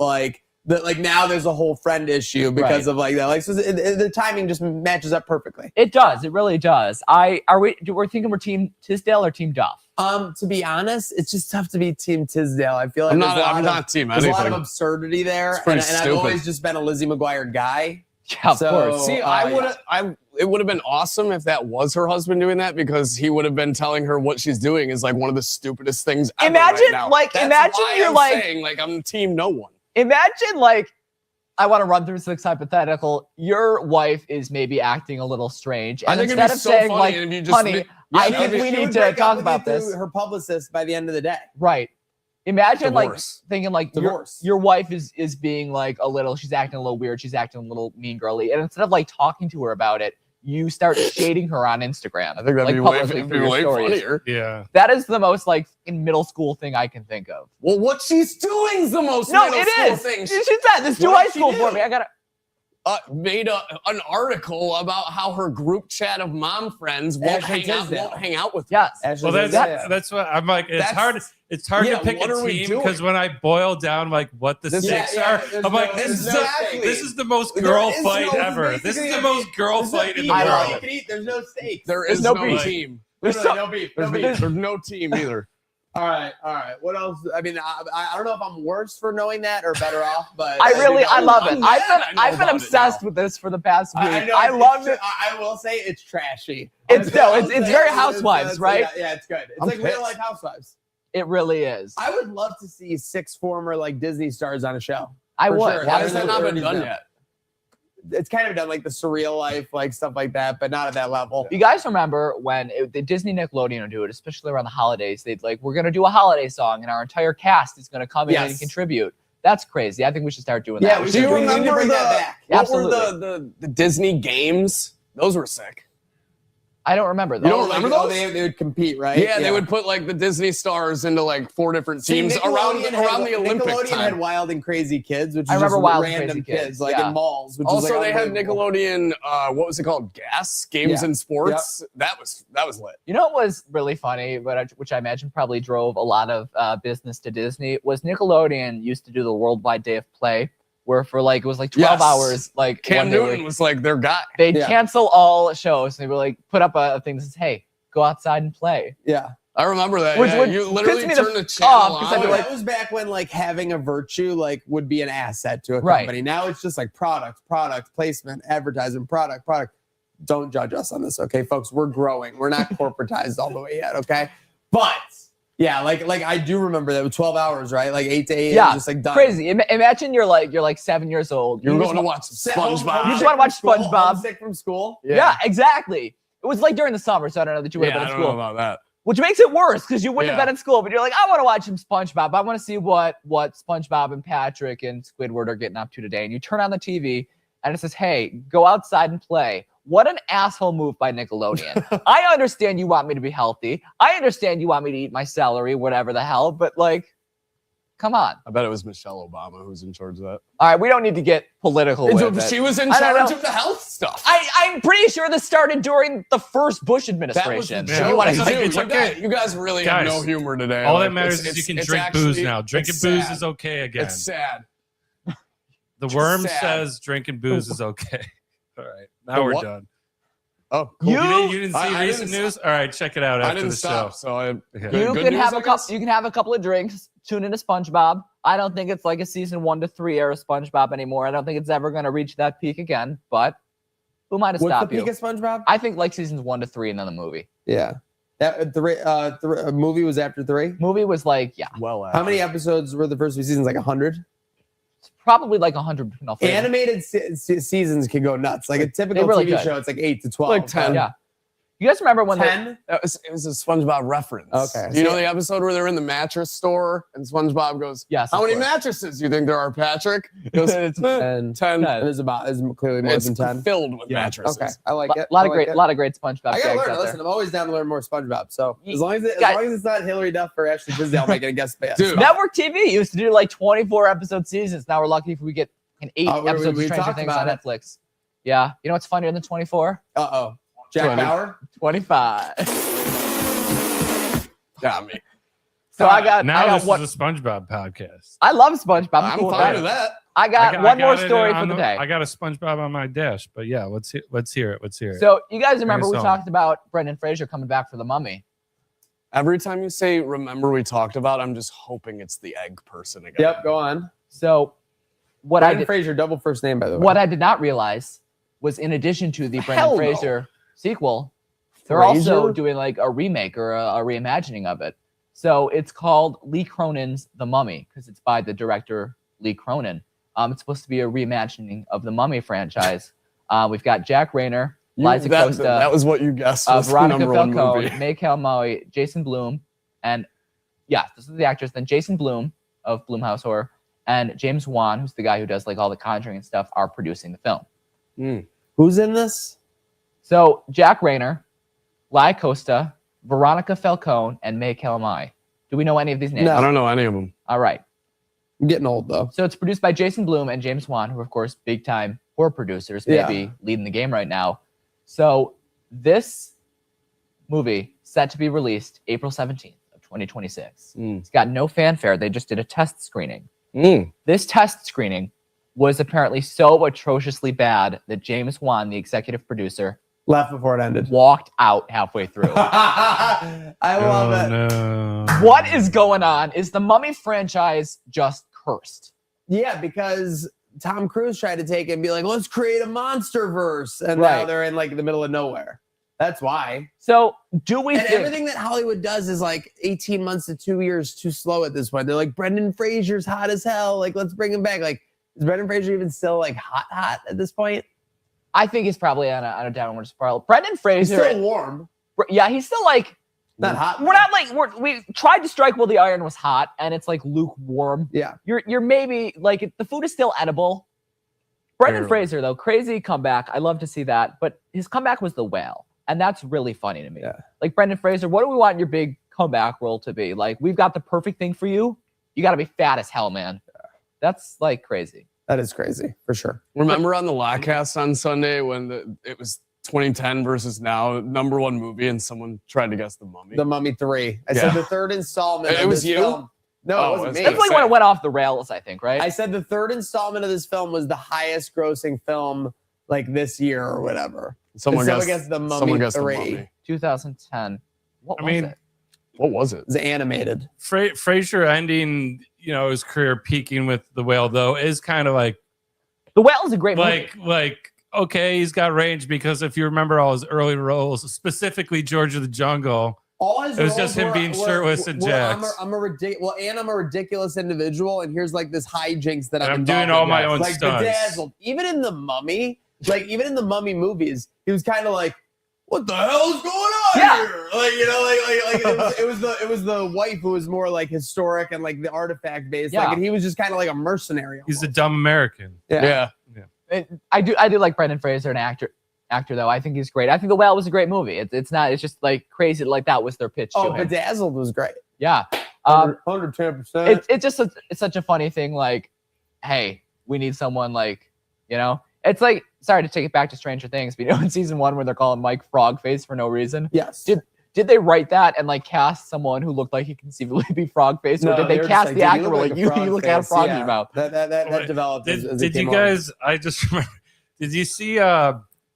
now there's a whole friend issue because of like that. Like so the timing just matches up perfectly. It does. It really does. We're thinking we're Team Tisdale or Team Duff? To be honest, it's just tough to be Team Tisdale. I feel like I'm there's not team there's a lot of anything. absurdity there, It's pretty and I've stupid. always just been a Lizzie McGuire guy. Yeah, of So- course. See, it would have been awesome if that was her husband doing that, because he would have been telling her what she's doing is like one of the stupidest things ever. Imagine, right now. like, That's imagine why you're I'm like- saying, like I'm team no one. Imagine like, I want to run through this hypothetical. Your wife is maybe acting a little strange, and I think it'd instead be of so saying funny like, if you just "Honey, yeah, I that'd think be- we She need would to break up talk with about you this," through her publicist by the end of the day. right? Imagine Divorce. like thinking like Divorce. your wife is being like she's acting a little weird, she's acting a little mean girly, and instead of like talking to her about it, you start shading her on Instagram. I think that'd like, be way, publicly it'd through be your way stories. funnier. Yeah. That is the most like in middle school thing I can think of. Well, what she's doing is the most No, middle it school is. thing. She said this is too What high did she school do? for me. I gotta. Made an article about how her group chat of mom friends won't Ashley Tisdale. hang out with her. Yes. Ashley Well, Tisdale. that's what I'm like. It's That's- hard yeah, to pick what a are we team doing? because when I boil down like what the This- stakes yeah, are, there's I'm like, no- this is exactly. this is the most There girl is fight no- ever. This basically is the no most girl There's no fight in beef. the I love All you it. can eat. There's no stakes. There There's is no no beef. team. There's no beef. No beef. There's no team either. All right. What else? I mean, I don't know if I'm worse for knowing that or better off, but I love it. I'm mad I know I've been about it obsessed now. with this for the past week. I know. I loved it. I will say it's trashy. It's I'll say very Housewives, right? Yeah, it's good. It's I'm like real pissed. life Housewives. It really is. I would love to see 6 former like Disney stars on a show. I for would. sure. Why Yeah, has that not been done now. yet? It's kind of done like the surreal life, like stuff like that, but not at that level. You guys remember when the Disney Nickelodeon would do it, especially around the holidays? They'd like, we're gonna do a holiday song, and our entire cast is gonna come in and Yes. contribute. That's crazy. I think we should start doing Yeah, that. we Do you should bring remember that back. What Absolutely. were the Disney games Those were sick. I don't remember You those. don't remember those? They would compete, right? Yeah, they would put like the Disney stars into like 4 different teams around the Olympic Nickelodeon time. had Wild and Crazy Kids, which I is remember just Wild and random Crazy kids, Kids, like yeah. in malls. Which Also, is like they had unbelievable. Nickelodeon. What was it called? Games Yeah. and Sports. That was lit. You know what was really funny, which I imagine probably drove a lot of business to Disney, was Nickelodeon used to do the Worldwide Day of Play, where for like it was like 12 Yes. hours. Like Cam one day, Newton was like their guy. they'd Yeah. cancel all shows. And they would like put up a thing that says, "Hey, go outside and play." Yeah. I remember that. Which yeah. would You literally piss me the turn the f- channel off, 'cause I'd on. be like- That was back when like having a virtue like would be an asset to a Right. company. Now it's just like product placement, advertising, product. Don't judge us on this, okay, folks? We're growing. We're not corporatized all the way yet, okay? But yeah, like I do remember that with 12 hours, right? Like 8 to 8, Yeah, just like done. Crazy. Imagine you're like 7 years old. You're You going just to wa- watch SpongeBob. You just wanna watch SpongeBob. Sick from school. Yeah, exactly. It was like during the summer, so I don't know that you would Yeah, have I been at don't know school. about that. Which makes it worse because you wouldn't have Yeah. been in school, but you're like, I want to watch some SpongeBob. I want to see what SpongeBob and Patrick and Squidward are getting up to today. And you turn on the TV and it says, "Hey, go outside and play." What an asshole move by Nickelodeon. I understand you want me to be healthy. I understand you want me to eat my celery, whatever the hell, but like, come on. I bet it was Michelle Obama who's in charge of that. All right, we don't need to get political with it. She was in I don't charge know. of the health stuff. I'm pretty sure this started during the first Bush That was administration. the Yeah. joke. You wanna It's see- like- Dude, it's you okay. guys- You guys really Guys, have no humor today. All Like, that matters it's- is you can it's drink actually- booze now. Drinking it's booze sad. is okay again. It's sad. The just worm sad. says drinking booze is okay. All right, now The we're what? done. Oh, cool. You didn't see I recent didn't news? All right, check it out I after didn't the stop, show. so I. Yeah. Good, You good can news, have I a couple. guess? You can have a couple of drinks. Tune into SpongeBob. I don't think it's like a season 1 to 3 era SpongeBob anymore. I don't think it's ever going to reach that peak again. But who might have What's the stopped peak you? of SpongeBob? I think like seasons 1 to 3 and then the movie. Yeah. That the movie was after 3. Movie was like Well, How many episodes were the first 2 seasons? Like 100. it's probably like 100. No, Animated seasons can go nuts. Like a typical really TV could. show, it's like 8 to 12. Like 10. Yeah. You guys remember when 10. It was a SpongeBob reference. Okay. Do you know the episode where they're in the mattress store and SpongeBob goes, Yes, "How of many course. mattresses do you think there are, Patrick?" He goes, It's 10. 10. There's clearly more It's than 10. filled with Yeah. mattresses. Okay, I like it. A lot I of like great, it. lot of great SpongeBob I gotta gags learn. out Listen, there. I'm always down to learn more SpongeBob. So You- as long as it's not Hillary Duff or Ashley Tisdale making a guest pass. Dude. Network TV used to do like 24 episode seasons. Now we're lucky if we get an 8 Oh, we episodes of Stranger talked Things on about it. Netflix. Yeah. You know what's funnier than 24? Jack 20. Bauer. 25. Got me. So I got Now this one. is a SpongeBob podcast. I love SpongeBob. I'm cool fine with with that. I got one more it story on for the day. I got a SpongeBob on my dash, but yeah, let's hear it. Let's hear it. So you guys remember us we home. talked about Brendan Fraser coming back for The Mummy. Every time you say "remember we talked about," I'm just hoping it's the egg person again. Yep, go on. So what Brendan Fraser, double first name by the way. what I did not realize was in addition to the Brendan Hell no. Fraser sequel, they're Fraser? also doing like a remake or a reimagining of it. So it's called Lee Cronin's The Mummy because it's by the director Lee Cronin. It's supposed to be a reimagining of the Mummy franchise. We've got Jack Rayner, Liza Costa, that was what you guessed. Was the Veronica number one Falcone, movie. May Maui, Jason Blum, and yeah, this is the actors. Then Jason Blum of Blumhouse Horror and James Wan, who's the guy who does like all the Conjuring and stuff, are producing the film. Who's in this? So Jack Rayner, Liza Costa, Veronica Falcone, and May Calamai. Do we know any of these names? No. I don't know any of them. All right. I'm getting old though. So it's produced by Jason Blum and James Wan, who are, of course, big-time horror producers, Yeah. maybe leading the game right now. So this movie set to be released April 17th of 2026. It's got no fanfare. They just did a test screening. This test screening was apparently so atrociously bad that James Wan, the executive producer, Left before it ended. walked out halfway through. I love it. No. What is going on? Is the Mummy franchise just cursed? Yeah, because Tom Cruise tried to take it and be like, let's create a monster verse. And now Right. they're in like the middle of nowhere. That's why. So do we And think everything that Hollywood does is like 18 months to 2 years too slow at this point. They're like, Brendan Fraser's hot as hell. Like, let's bring him back. Like, is Brendan Fraser even still like hot at this point? I think he's probably on a downward spiral. Brendan He's Fraser, still warm. yeah, he's still like Not hot. we're not like we tried to strike while the iron was hot, and it's like lukewarm. Yeah. You're maybe like the food is still edible. Brendan Barely. Fraser, though, crazy comeback. I love to see that. But his comeback was The Whale. And that's really funny to me. Yeah. Like, Brendan Fraser, what do we want your big comeback role to be? Like, we've got the perfect thing for you. You got to be fat as hell, man. That's, like, crazy. That is crazy, for sure. Remember on the Lockcast on Sunday when it was 2010 versus now, #1 movie, and someone tried to guess The Mummy? The Mummy 3. I Yeah. said the third installment. It of was this you? Film. No, Oh, it wasn't it's me. That's like when it went off the rails, I think, right? I said the third installment of this film was the highest grossing film like this year or whatever. Someone someone guessed guessed The Mummy someone guessed 3. The Mummy. 2010. What I was mean, it? What was it? It was animated. Fraser ending, his career peaking with The Whale, though, is kind of like The Whale is a great movie. okay, he's got range, because if you remember all his early roles, specifically George of the Jungle, All his it was roles just him were- being were- shirtless in were, JAGS. I'm a ridiculous individual, and here's like this hijinks that And I'm I'm doing involved all in. my own like stunts. bedazzled. Even in the Mummy movies, he was kind of like, "What the hell is going on Yeah. here?" It was the wife who was more like historic and like the artifact based. Yeah. Like, and he was just kind of like a mercenary. He's a almost. dumb American. Yeah. I do like Brendan Fraser, an actor though. I think he's great. I think The Whale was a great movie. It's just like crazy. Like that was their pitch to him. Bedazzled was great. Yeah. 110%. It's such a funny thing. Like, hey, we need someone like, it's like, sorry to take it back to Stranger Things, but in season 1 where they're calling Mike Frogface for no reason. Yes. Did they write that and like cast someone who looked like he conceively be Frogface, or did they were just cast like, the "Dude, actor look like a you frog look at a face." frog in Yeah. your mouth? That Wait, developed. as it Did you came on. guys? I just remember. Did you see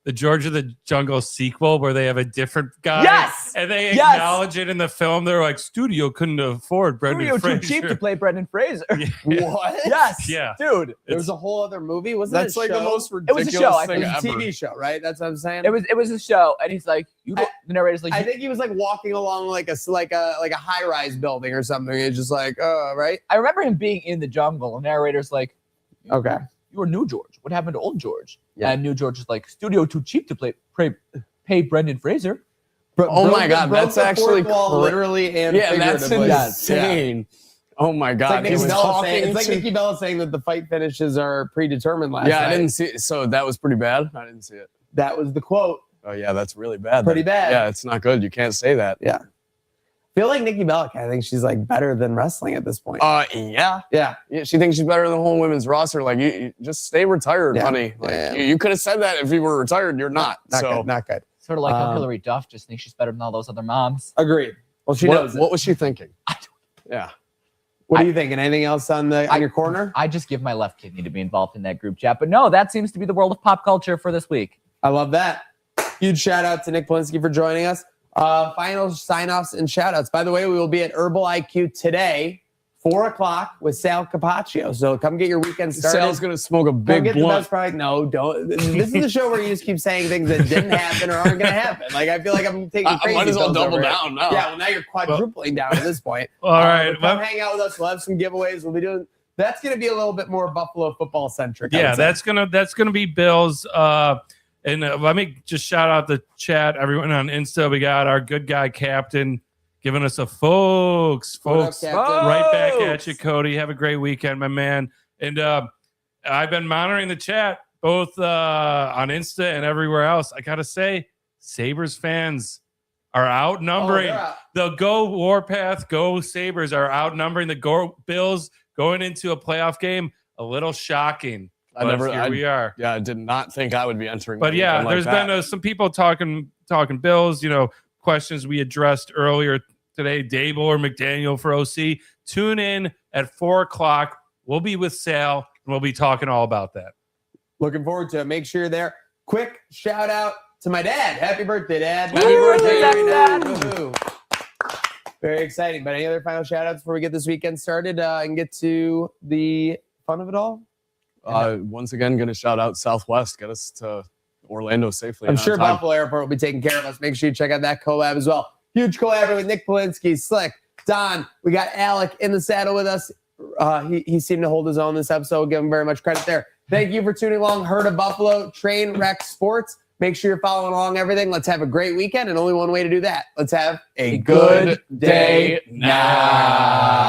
the George of the Jungle sequel where they have a different guy? Yes! And they Yes! acknowledge it in the film. They're like, studio couldn't afford Brendan Studio Fraser. too cheap to play Brendan Fraser. What? Yes. Yeah. Dude. There was a whole other movie. Wasn't That's it a like show? the most was ridiculous a show, I thing It was a ever. TV show, right? That's what I'm saying. It was a show, and he's like, the narrator's like, I think he was like walking along like a high rise building or something. It's just like, right? I remember him being in the jungle. The narrator's like, Okay. you were New George. What happened to Old George? Yeah. And New George is like, studio too cheap to pay Brendan Fraser. Oh my God, broke that's the actually fourth wall, cra- literally and Yeah, that's figuratively. insane. Oh my It's God. like, He Nikki was Bella saying, talking it's like to- Nikki Bella saying that the fight finishes are predetermined last Yeah, night. I didn't see it. So that was pretty bad. I didn't see it. That was the quote. Oh yeah, that's really bad. Pretty then. bad. Yeah, it's not good. You can't say that. Yeah. I feel like Nikki Bella, I think she's like better than wrestling at this point. Yeah. Yeah. Yeah, she thinks she's better than the whole women's roster. Like, you just stay retired, Yeah. honey. Like, Yeah. you could have said that if you were retired. You're not. Not so good. Not good. Sort of like how Um, Hillary Duff just thinks she's better than all those other moms. Agreed. Well, she knows it. what was she thinking? Yeah. What are you thinking? Anything else on your corner? I just give my left kidney to be involved in that group chat. But no, that seems to be the world of pop culture for this week. I love that. Huge shout out to Nick Polinsky for joining us. Final sign-offs and shout outs. By the way, we will be at Herbal IQ today, 4:00 with Sal Capaccio. So come get your weekend started. Sal's going to smoke a Go big get the blunt. best product. No, don't. This is the show where you just keep saying things that didn't happen or aren't going to happen. Like, I feel like I'm taking I crazy might as well pills double over here. down now. Yeah, well, now you're quadrupling down at this point. All right. Come hang out with us. We'll have some giveaways. We'll be doing. That's going to be a little bit more Buffalo football centric. Yeah, that's gonna be Bills. And let me just shout out the chat, everyone on Insta. We got our good guy Captain giving us a folks. What up, Captain? Right back at you, Cody. Have a great weekend, my man. And I've been monitoring the chat both on Insta and everywhere else. I gotta say, Sabres fans are outnumbering. The Go Warpath, Go Sabres are outnumbering the Go Bills going into a playoff game. A little shocking. Here we are. Yeah, I did not think I would be entering. But yeah, anything like there's that. been some people talking Bills, questions we addressed earlier today. Dable or McDaniel for OC. Tune in at 4:00. We'll be with Sal and we'll be talking all about that. Looking forward to it. Make sure you're there. Quick shout out to my dad. Happy birthday, Dad. Happy birthday, Dad. Woo-hoo. Very exciting. But any other final shout outs before we get this weekend started and get to the fun of it all? Once again, going to shout out Southwest. Get us to Orlando safely. I'm and on sure time. Buffalo Airport will be taking care of us. Make sure you check out that collab as well. Huge collab with Nick Polinsky, Slick, Don. We got Alec in the saddle with us. He seemed to hold his own this episode. Give him very much credit there. Thank you for tuning along. Herd of Buffalo, Trainwreck Sports. Make sure you're following along everything. Let's have a great weekend, and only one way to do that. Let's have a good day now.